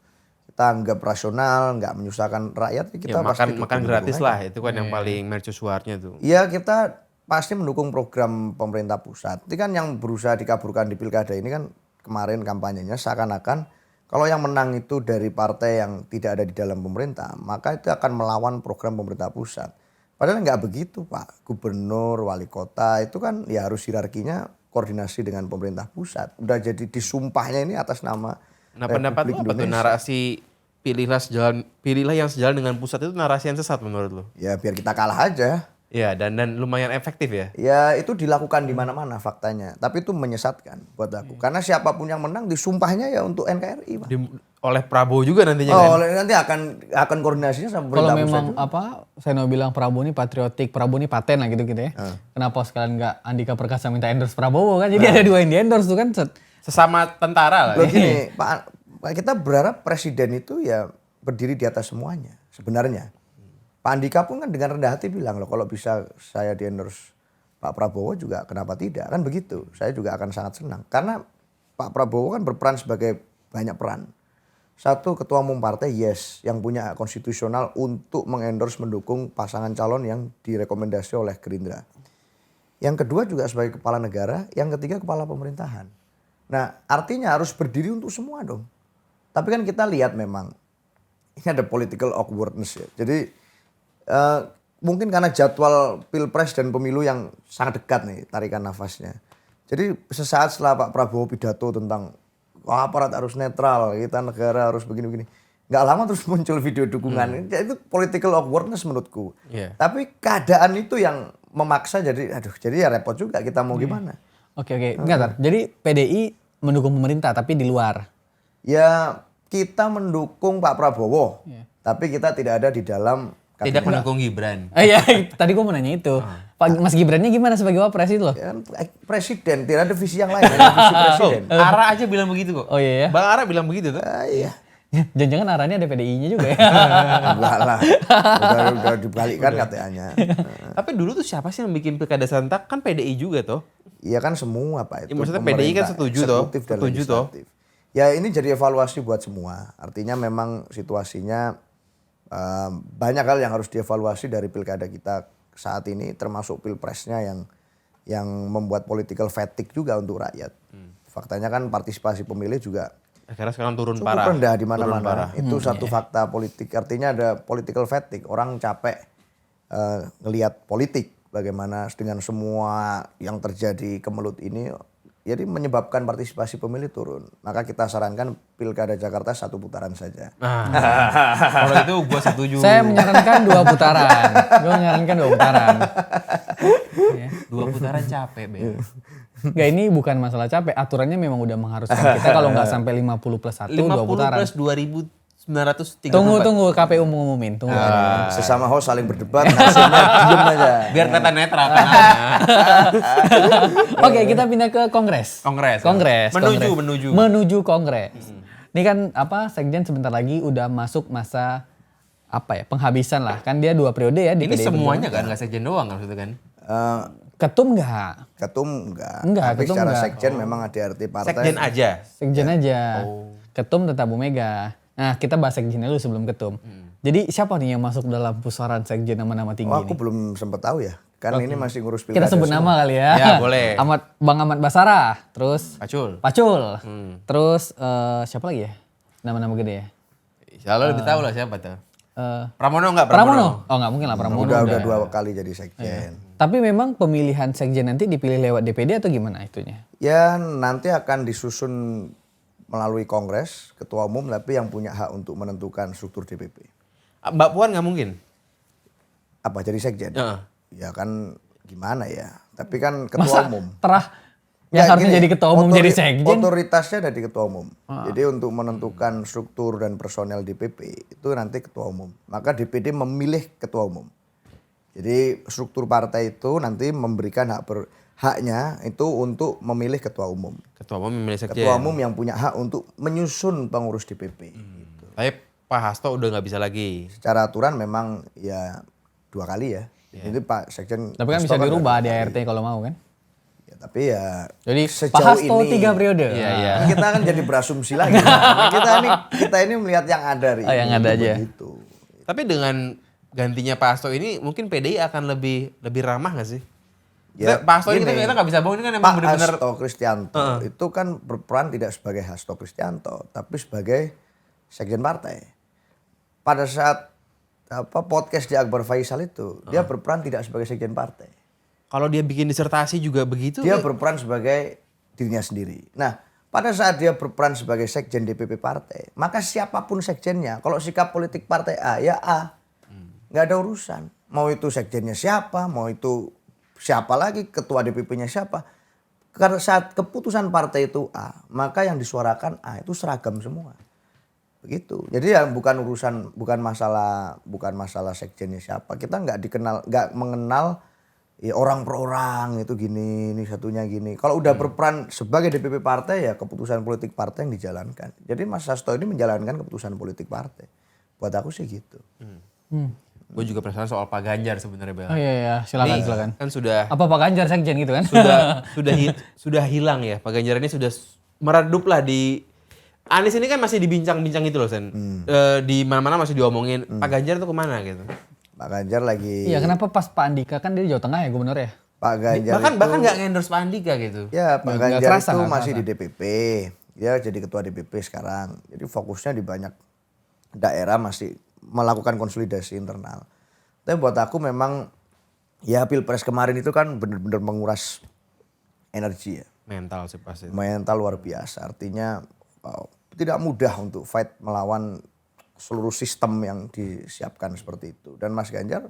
kita anggap rasional, nggak menyusahkan rakyat, ya kita Ya, pasti makan dukung gratis aja. lah, itu kan yang paling mercusuarnya tuh. Iya kita pasti mendukung program pemerintah pusat. Ini kan yang berusaha dikaburkan di pilkada ini kan kemarin kampanyenya seakan-akan kalau yang menang itu dari partai yang tidak ada di dalam pemerintah, maka itu akan melawan program pemerintah pusat. Padahal nggak begitu Pak. Gubernur, wali kota itu kan ya harus hierarkinya koordinasi dengan pemerintah pusat. Udah jadi disumpahnya ini atas nama Nah, pendapat lu apa tuh narasi pilihlah yang sejalan dengan pusat itu narasi yang sesat menurut lu? Ya biar kita kalah aja. Ya, dan lumayan efektif ya. Ya itu dilakukan di mana-mana faktanya. Tapi itu menyesatkan buat aku. Karena siapapun yang menang disumpahnya ya untuk NKRI Pak. Oleh Prabowo juga nantinya kan. Oh, nanti akan koordinasinya sama Kalau pemerintah memang pusat. apa, saya mau bilang Prabowo ini patriotik, Prabowo ini paten lah gitu ya. Kenapa sekalian nggak Andika Perkasa minta endorse Prabowo kan? Jadi ada dua yang di endorse tuh kan. Sesama tentara lah. Loh gini, Pak, kita berharap presiden itu ya berdiri di atas semuanya sebenarnya. Pak Andika pun kan dengan rendah hati bilang loh kalau bisa saya di endorse Pak Prabowo juga kenapa tidak kan begitu. Saya juga akan sangat senang karena Pak Prabowo kan berperan sebagai banyak peran. Satu ketua umum partai yes yang punya hak konstitusional untuk mengendorse mendukung pasangan calon yang direkomendasi oleh Gerindra. Yang kedua juga sebagai kepala negara, yang ketiga kepala pemerintahan. Nah artinya harus berdiri untuk semua dong. Tapi kan kita lihat memang ini ada political awkwardness ya. Jadi mungkin karena jadwal pilpres dan pemilu yang sangat dekat nih tarikan nafasnya. Jadi sesaat setelah Pak Prabowo pidato tentang aparat harus netral, kita negara harus begini-begini. Nggak lama terus muncul video dukungan. Itu political awkwardness menurutku. Yeah. Tapi keadaan itu yang memaksa jadi ya repot juga kita mau gimana. Oke. Enggak, Tar. Jadi PDI mendukung pemerintah tapi di luar. Ya kita mendukung Pak Prabowo. Tapi kita tidak ada di dalam Tidak mendukung Gibran. Iya, tadi gue mau nanya itu. Pak Mas Gibrannya gimana sebagai wapres itu loh? Ya, presiden, tidak ada visi yang lain, ada visi presiden. Ara aja bilang begitu kok. Oh iya ya? Bang Ara bilang begitu tuh. Iya. Jangan-jangan arahnya ada PDI-nya juga ya? Enggak lah, udah dibalikkan katanya. Tapi dulu tuh siapa sih yang bikin pilkada serentak? Kan PDI juga toh. Iya kan semua Pak itu. Ya, maksudnya PDI kan pemerintah, setuju toh. eksekutif dan Setuju toh. legislatif. Ya ini jadi evaluasi buat semua. Artinya memang situasinya banyak hal yang harus dievaluasi dari pilkada kita saat ini, termasuk pilpresnya yang membuat political fatigue juga untuk rakyat. Faktanya kan partisipasi pemilih juga Akhirnya sekarang turun cukup parah. rendah di Turun parah. mana-mana. Itu satu fakta politik. Artinya ada political fatigue. Orang capek ngelihat politik. Bagaimana dengan semua yang terjadi kemelut ini. Jadi menyebabkan partisipasi pemilih turun. Maka kita sarankan pilkada Jakarta 1 putaran saja. Kalau itu gue setuju. Saya menyarankan 2 putaran. Gue menyarankan 2 putaran. Ya. 2 putaran capek, Bel. Enggak, ini bukan masalah capek. Aturannya memang udah mengharuskan kita kalau nggak sampai 50 plus 1, 2 putaran. 50 plus 2.930. Tunggu KPU mengumumin. Tunggu. Sesama host saling berdebat, hasilnya diem aja. Biar kelihatan netral kan. Oke, kita pindah ke Kongres. Kongres. Menuju Kongres. Ini kan Sekjen sebentar lagi udah masuk masa penghabisan lah. Kan dia 2 periode ya di Ini PDI semuanya Perjuangan. kan, nggak sekjen doang kan maksudnya kan? Ketum enggak? Ketum enggak. Enggak, Tapi ketum secara enggak. sekjen memang ada arti partai. Sekjen aja. Sekjen aja. Ketum tetap Bu Mega. Nah, kita bahas sekjen dulu sebelum ketum. Jadi siapa nih yang masuk dalam pusaran sekjen nama-nama tinggi Oh, aku ini? belum sempat tahu ya. Kan ini masih ngurus pilkada. Kita sebut nama kali ya. Ya, boleh. Bang Ahmad Basarah, terus Pacul. terus siapa lagi ya? Nama-nama gede ya? Selalu lebih tahu lah siapa tuh. Pramono? Pramono nggak? Oh nggak mungkin lah Pramono. Udah 2 kali jadi sekjen. Tapi memang pemilihan sekjen nanti dipilih lewat DPD atau gimana itunya? Ya nanti akan disusun melalui kongres ketua umum, tapi yang punya hak untuk menentukan struktur DPP. Mbak Puan nggak mungkin. Apa jadi sekjen? Heeh. Ya kan gimana ya. Tapi kan ketua Masa umum. yang Ya, harusnya gini, jadi ketua umum jadi sekjen? Otoritasnya ada di ketua umum. Jadi untuk menentukan struktur dan personel DPP itu nanti ketua umum. Maka DPD memilih ketua umum. Jadi struktur partai itu nanti memberikan haknya itu untuk memilih ketua umum. Ketua umum memilih sekjen. Ketua umum yang punya hak untuk menyusun pengurus DPP. Gitu. Tapi Pak Hasto udah nggak bisa lagi. Secara aturan memang ya 2 kali ya. Jadi Pak Sekjen. Tapi kan Hasto bisa dirubah ada 2 di kali. ART kalau mau kan? Ya, tapi ya Jadi sejauh Pak Hasto ini 3 periode. Iya. kan kita kan jadi berasumsi lagi. kita ini melihat yang ada. Oh, yang ada aja. Begitu. Tapi dengan gantinya Pak Hasto ini mungkin PDI akan lebih ramah nggak sih? Ya, Pak Hasto ini gini, kita nggak bisa bohong, ini kan emang Pak benar-benar Hasto Kristianto itu kan berperan tidak sebagai Hasto Kristianto, tapi sebagai sekjen partai. Pada saat podcast di Akbar Faisal itu, dia berperan tidak sebagai sekjen partai. kalau dia bikin disertasi juga begitu. Dia berperan sebagai dirinya sendiri. Nah, pada saat dia berperan sebagai sekjen DPP partai, maka siapapun sekjennya, kalau sikap politik partai A, ya A. Nggak ada urusan. Mau itu sekjennya siapa, mau itu siapa lagi, ketua DPP-nya siapa. Karena saat keputusan partai itu A, maka yang disuarakan A itu seragam semua. Begitu. Jadi ya bukan masalah sekjennya siapa. Kita nggak mengenal ya orang per orang itu gini, ini satunya gini. Kalau udah berperan sebagai DPP partai ya keputusan politik partai yang dijalankan. Jadi Mas Hasto ini menjalankan keputusan politik partai. Buat aku sih gitu. Gue juga penasaran soal Pak Ganjar sebenarnya, Bel. Oh iya, silakan. Kan sudah Apa Pak Ganjar sekjen gitu kan? sudah hilang ya. Pak Ganjar ini sudah meredup lah di Anies ini kan masih dibincang-bincang itu loh, Sen. Di mana-mana masih diomongin Pak Ganjar tuh kemana gitu. Pak Ganjar lagi. Iya, kenapa pas Pak Andika kan dia di Jawa Tengah ya gubernur ya? Pak Ganjar Bahkan nggak endorse Pak Andika gitu. Ya Pak Nggak Ganjar kerasa, itu nggak masih kerasa. di DPP. Dia jadi ketua DPP sekarang. Jadi fokusnya di banyak daerah masih melakukan konsolidasi internal. Tapi buat aku memang ya Pilpres kemarin itu kan benar-benar menguras energi ya. Mental sih pasti. Mental luar biasa. Artinya tidak mudah untuk fight melawan seluruh sistem yang disiapkan seperti itu. Dan Mas Ganjar,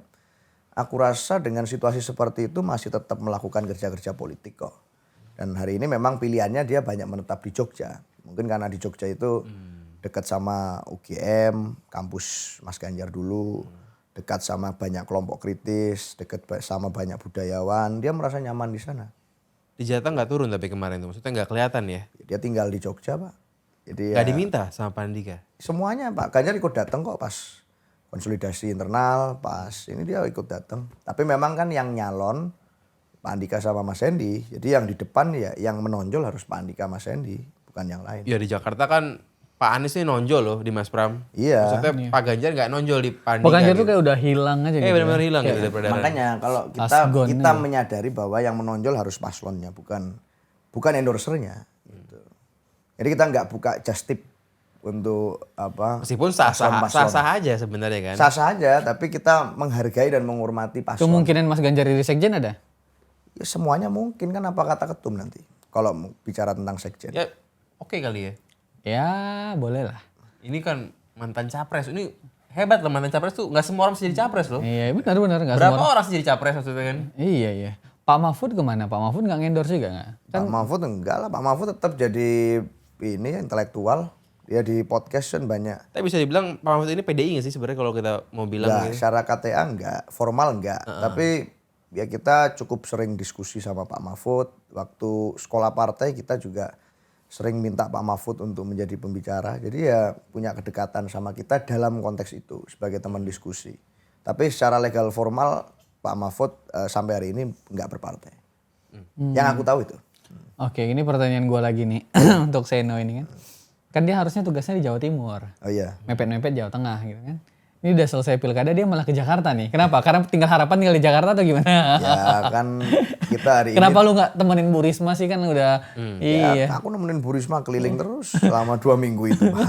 aku rasa dengan situasi seperti itu masih tetap melakukan kerja-kerja politik kok. Dan hari ini memang pilihannya dia banyak menetap di Jogja. Mungkin karena di Jogja itu dekat sama UGM, kampus Mas Ganjar dulu. Dekat sama banyak kelompok kritis, dekat sama banyak budayawan. Dia merasa nyaman di sana. Di Jateng nggak turun tapi kemarin tuh. Maksudnya nggak kelihatan ya. Dia tinggal di Jogja Pak. Jadi Nggak ya, diminta sama Pak Andika. semuanya Pak Ganjar ikut datang kok pas konsolidasi internal, pas ini dia ikut datang. Tapi memang kan yang nyalon Pak Andika sama Mas Hendy. Jadi yang di depan ya yang menonjol harus Pak Andika Mas Hendy, bukan bukan yang lain. Ya di Jakarta kan Pak Anies ini nonjol loh di Mas Pram. Iya. Maksudnya Pak Ganjar nggak nonjol di Pak Pandika Ganjar tuh gitu. kayak udah hilang aja gitu. Benar-benar ya. hilang gitu dari peredaran. Makanya kalau Asgon kita nih. menyadari bahwa yang menonjol harus paslonnya, bukan endorsernya. Gitu. Jadi kita nggak buka just tip untuk apa? Meskipun sah-sah paslon-paslon. aja sebenarnya kan. Sah-sah aja, tapi kita menghargai dan menghormati paslon. Kemungkinan Mas Ganjar jadi sekjen ada? Ya, semuanya mungkin kan apa kata ketum nanti. Kalau bicara tentang sekjen. Ya oke kali ya. Ya boleh lah. Ini kan mantan capres. Ini hebat loh mantan capres tuh. Nggak semua orang bisa jadi capres loh. Iya benar-benar nggak Berapa semua. orang sih jadi capres maksudnya kan? Iya iya. Pak Mahfud kemana? Pak Mahfud nggak ngendorse juga nggak? Pak Mahfud enggak lah, Pak Mahfud tetap jadi ini intelektual. Ya di podcast kan banyak. Tapi bisa dibilang Pak Mahfud ini PDI nggak sih sebenarnya kalau kita mau bilang Enggak, gitu? secara KTA enggak, formal enggak. Tapi ya kita cukup sering diskusi sama Pak Mahfud. Waktu sekolah partai kita juga sering minta Pak Mahfud untuk menjadi pembicara. Jadi ya punya kedekatan sama kita dalam konteks itu sebagai teman diskusi. Tapi secara legal formal Pak Mahfud sampai hari ini enggak berpartai. Yang aku tahu itu. Oke ini pertanyaan gue lagi nih untuk Seno ini kan. Kan dia harusnya tugasnya di Jawa Timur. Oh iya. Mepet-mepet Jawa Tengah gitu kan. Ini udah selesai pilkada dia malah ke Jakarta nih. Kenapa? Karena tinggal harapan tinggal di Jakarta atau gimana? Ya kan kita hari ini. Kenapa lu nggak temenin Bu Risma sih kan udah iya. Ya, aku nemenin Bu Risma keliling terus selama 2 minggu itu, Pak.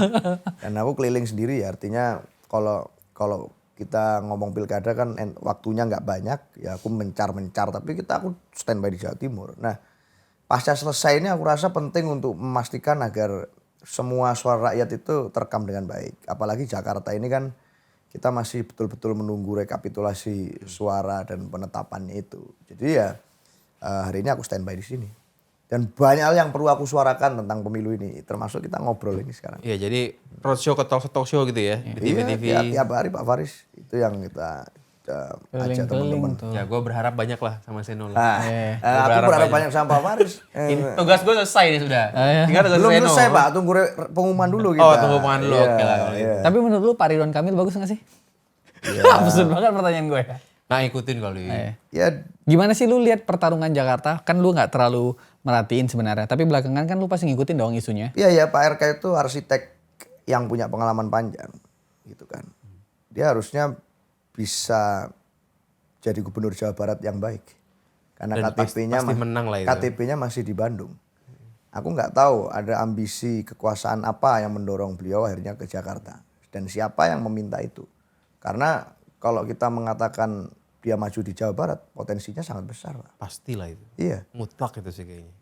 Dan aku keliling sendiri ya, artinya kalau kita ngomong pilkada kan waktunya nggak banyak, ya aku mencar, tapi aku standby di Jawa Timur. Nah, pasca selesai ini aku rasa penting untuk memastikan agar semua suara rakyat itu terekam dengan baik. Apalagi Jakarta ini kan kita masih betul-betul menunggu rekapitulasi suara dan penetapannya itu. Jadi ya hari ini aku standby di sini. Dan banyak hal yang perlu aku suarakan tentang pemilu ini, termasuk kita ngobrol ini sekarang. Iya jadi roadshow ke talk show gitu ya di TV-TV. Iya, tiap hari Pak Faris itu yang kita ajak teman-teman. tuh. Ya gue berharap banyak lah sama Seno. Nah, aku berharap banyak sama Pak Faris. Tugas gue selesai nih sudah. Tinggal tugas Belum Seno. selesai Pak, tunggu pengumuman dulu kita. Oh tunggu pengumuman dulu. Iya, Oke lah kalau gitu. iya. Tapi menurut lu Pak Ridwan Kamil bagus gak sih? Absurd banget pertanyaan gue. Nah ikutin kali. Ya Gimana sih lu lihat pertarungan Jakarta? Kan lu nggak terlalu merhatiin sebenarnya. Tapi belakangan kan lu pasti ngikutin dong isunya. iya Pak RK itu arsitek yang punya pengalaman panjang gitu kan. Dia harusnya bisa jadi gubernur Jawa Barat yang baik. Karena Dan KTP-nya pasti menang lah itu. KTP-nya masih di Bandung. Aku nggak tahu ada ambisi kekuasaan apa yang mendorong beliau akhirnya ke Jakarta dan siapa yang meminta itu. Karena kalau kita mengatakan dia maju di Jawa Barat, potensinya sangat besar, Pak. Pastilah itu. Iya. Mutlak itu sih kayaknya.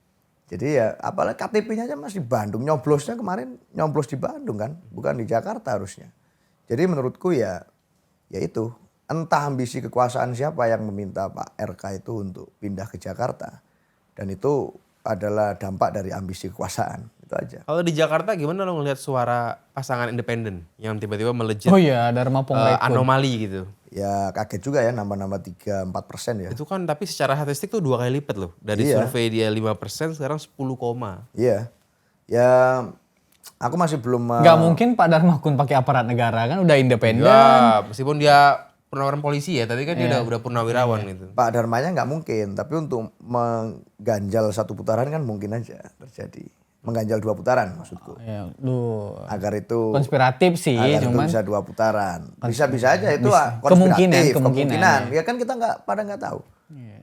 Jadi ya apalagi KTP-nya aja masih Bandung. Nyoblosnya kemarin nyoblos di Bandung kan, bukan di Jakarta harusnya. Jadi menurutku ya itu entah ambisi kekuasaan siapa yang meminta Pak RK itu untuk pindah ke Jakarta. Dan itu adalah dampak dari ambisi kekuasaan. Itu aja. Kalau di Jakarta gimana lo ngelihat suara pasangan independen yang tiba-tiba melejit Oh iya, Dharma Pongrekun. anomali gitu? Ya kaget juga ya nambah-nambah 3-4% ya. Itu kan tapi secara statistik tuh 2 kali lipat loh. Dari Iya. survei dia 5% sekarang 10, Iya. Ya aku masih belum Gak mungkin Pak Dharma Kun pakai aparat negara kan udah independen. ya meskipun dia purnawirawan polisi ya, tapi kan dia udah purnawirawan gitu. Pak Dharmanya nggak mungkin, tapi untuk mengganjal 1 putaran kan mungkin aja terjadi. Mengganjal 2 putaran maksudku. Ya, lu Agar itu konspiratif sih, agar itu cuman bisa 2 putaran. Bisa-bisa aja itu kemungkinan, konspiratif, kemungkinan. Ya kan kita pada nggak tahu.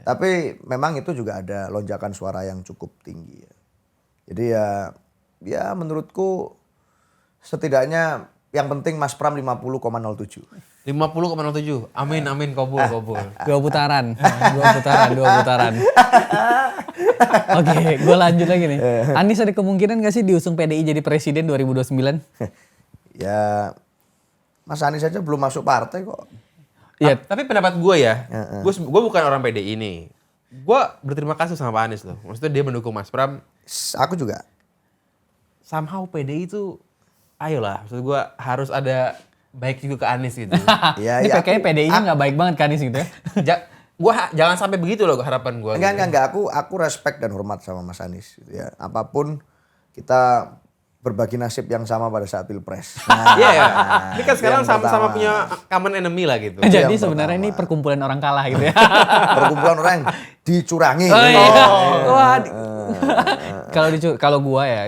Tapi memang itu juga ada lonjakan suara yang cukup tinggi. Jadi ya menurutku setidaknya yang penting Mas Pram 50,07. 50,07. Amin kabul. 2 putaran. 2 putaran. Oke, gue lanjut lagi nih. Anies ada kemungkinan gak sih diusung PDI jadi presiden 2029? Ya Mas Anies aja belum masuk partai kok. Iya. Tapi pendapat gue ya, gue bukan orang PDI ini. Gue berterima kasih sama Pak Anies loh. Maksudnya dia mendukung Mas Pram. Aku juga. Somehow PDI itu, ayolah. Maksud gue harus ada baik juga ke Anies gitu. Ya, Ini ya kayaknya PDI-nya gak baik banget kan Anies gitu ya? Jangan sampai begitu loh harapan gue. Enggak. Aku respect dan hormat sama Mas Anies. Gitu ya. Apapun kita berbagi nasib yang sama pada saat pilpres. Nah, Iya ya. Ini kan sekarang yang sama-sama pertama. punya common enemy lah gitu. Jadi yang sebenarnya ini pertama. perkumpulan orang kalah gitu ya. Perkumpulan orang yang dicurangi. Oh, iya. Wah, kalau gua ya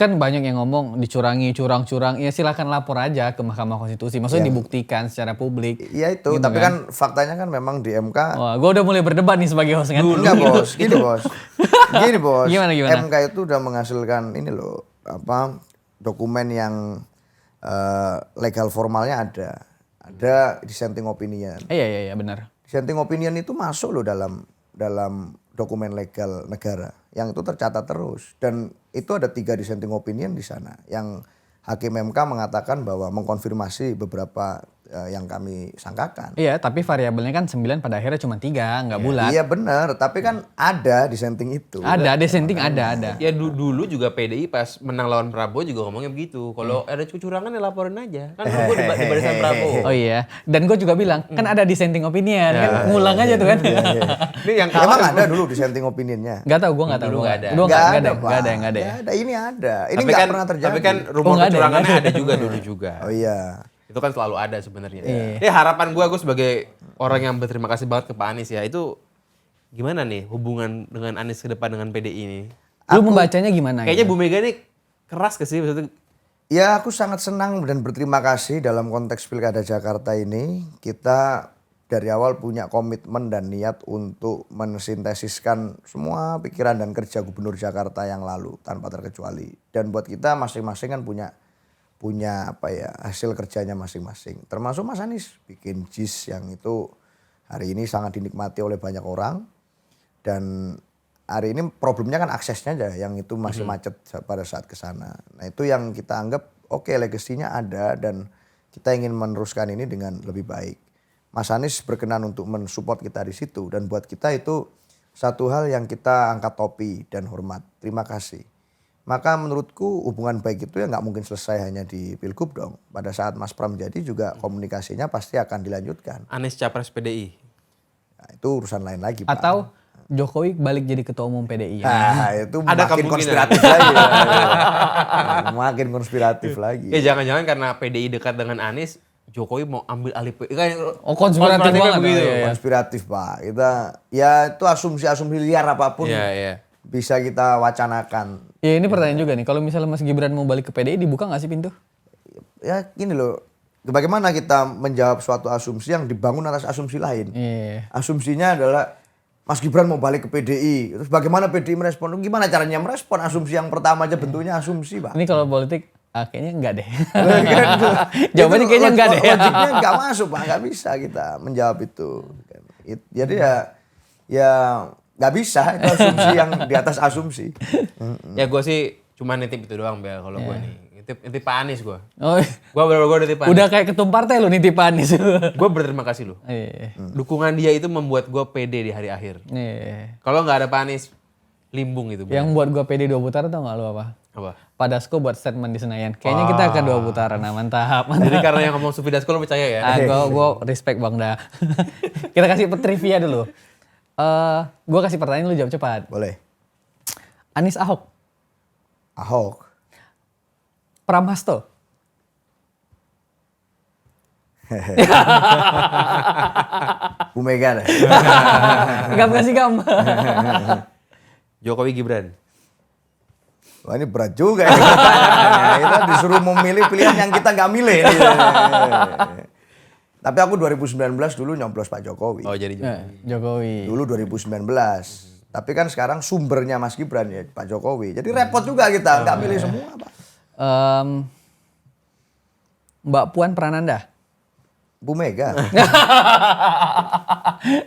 kan banyak yang ngomong dicurangi, curang-curang. Ya silakan lapor aja ke Mahkamah Konstitusi. Maksudnya dibuktikan secara publik. Iya itu, Gitu tapi kan faktanya kan memang di MK. Wah, gue udah mulai berdebat nih sebagai host kan. Enggak bos, gini bos. Gini bos, Gimana? MK itu udah menghasilkan ini loh, dokumen yang legal formalnya ada. Ada dissenting opinion. Iya benar. Dissenting opinion itu masuk loh dalam dokumen legal negara yang itu tercatat terus, dan itu ada 3 dissenting opinion di sana yang Hakim MK mengatakan bahwa mengkonfirmasi beberapa yang kami sangkakan. Iya, tapi variabelnya kan 9 pada akhirnya cuma 3, nggak bulat. Iya benar, tapi kan ada dissenting itu. Ada dissenting ada. Ya dulu juga PDI pas menang lawan Prabowo juga ngomongnya begitu. Kalau ada kecurangan ya laporin aja. Kan gue di barisan Prabowo. Oh iya, dan gue juga bilang kan ada dissenting opinion, kan ngulang aja tuh kan. Ini yang Emang kalah. ada dulu dissenting opinionnya? Gak tau, gue gak tau. Dulu nggak ada. Gue Nggak nggak ada, Pak. nggak ada ya. Nggak ada, ini ada. Ini Tapi nggak kan, pernah terjadi. tapi kan rumor nggak ada, kecurangannya nggak ada juga dulu juga. Oh iya. Itu kan selalu ada sebenarnya. Iya. Ya harapan gue sebagai orang yang berterima kasih banget ke Pak Anies ya, itu gimana nih hubungan dengan Anies ke depan dengan PDI ini? Lu membacanya gimana? Kayaknya gitu? Bu Mega nih keras ke sih maksudnya. Ya aku sangat senang dan berterima kasih dalam konteks Pilkada Jakarta ini. Kita dari awal punya komitmen dan niat untuk mensintesiskan semua pikiran dan kerja Gubernur Jakarta yang lalu tanpa terkecuali. Dan buat kita masing-masing kan punya hasil kerjanya masing-masing. Termasuk Mas Anies bikin JIS yang itu hari ini sangat dinikmati oleh banyak orang. Dan hari ini problemnya kan aksesnya aja yang itu masih macet pada saat ke sana. Nah itu yang kita anggap oke, legasinya ada dan kita ingin meneruskan ini dengan lebih baik. Mas Anies berkenan untuk mensupport kita di situ dan buat kita itu satu hal yang kita angkat topi dan hormat. Terima kasih. Maka menurutku hubungan baik itu ya nggak mungkin selesai hanya di Pilgub dong. Pada saat Mas Pram jadi juga komunikasinya pasti akan dilanjutkan. Anies capres PDI. Nah, itu urusan lain lagi Pak. Atau Jokowi balik jadi ketua umum PDI. Nah, itu Ada makin kemungkinan. konspiratif lagi. Makin konspiratif lagi. Ya jangan-jangan karena PDI dekat dengan Anies, Jokowi mau ambil alih kan Oh, konspiratif banget. begitu. Oh, iya. Konspiratif Pak. Kita ya itu asumsi-asumsi liar apapun Iya. bisa kita wacanakan. Ya ini pertanyaan juga nih, kalau misalnya Mas Gibran mau balik ke PDI dibuka nggak sih pintu? Ya gini loh. Bagaimana kita menjawab suatu asumsi yang dibangun atas asumsi lain? Iya. Asumsinya adalah Mas Gibran mau balik ke PDI. Terus bagaimana PDI merespon? Gimana caranya merespon? Asumsi yang pertama aja bentuknya asumsi, Pak. Ini kalau politik kayaknya enggak deh. Jawabannya kayaknya enggak deh. Logiknya enggak masuk, Pak. Enggak bisa kita menjawab itu. Jadi ya nggak bisa. Itu asumsi yang di atas asumsi. Ya gue sih cuma nitip itu doang Bel kalau gue nih. Nitip Pak Anies gue. Oh, Gue nitip Pak Anies. udah kayak ketum partai lu nih Anies. Gue berterima kasih lu. Iya. Dukungan dia itu membuat gue pede di hari akhir. Iya. Kalau nggak ada Pak Anies, limbung itu. Bel. Yang buat gua PD 2 putaran tau gak lu apa? Apa? Pak Dasko buat statement di Senayan. Kayaknya kita akan 2 putaran. Nah, mantap. Jadi karena yang ngomong Sufi Dasko lo percaya ya? Gua respect Bang Da. Kita kasih trivia dulu. Gua kasih pertanyaan lu jawab cepat. Boleh. Anies Ahok, Ahok. Pram Hasto. Bu Mega deh. Gam kasih gam. Jokowi Gibran. Wah ini berat juga ya pertanyaannya. Kita disuruh memilih pilihan yang kita nggak milih. Tapi aku 2019 dulu nyoblos Pak Jokowi. Oh jadi Jokowi. Jokowi. Dulu 2019. Tapi kan sekarang sumbernya Mas Gibran ya Pak Jokowi. Jadi repot juga kita nggak milih semua Pak. Mbak Puan Prananda. Bu Mega.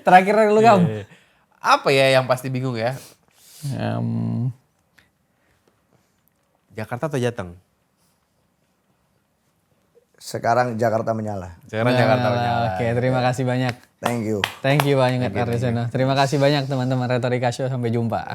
Terakhir lu Gam. Apa ya yang pasti bingung ya? Jakarta atau Jateng? Sekarang Jakarta menyala. Sekarang Jakarta menyala. Oke, terima kasih banyak. Thank you. Thank you banyak Ardisono. Terima kasih banyak teman-teman Retorika Show. Sampai jumpa.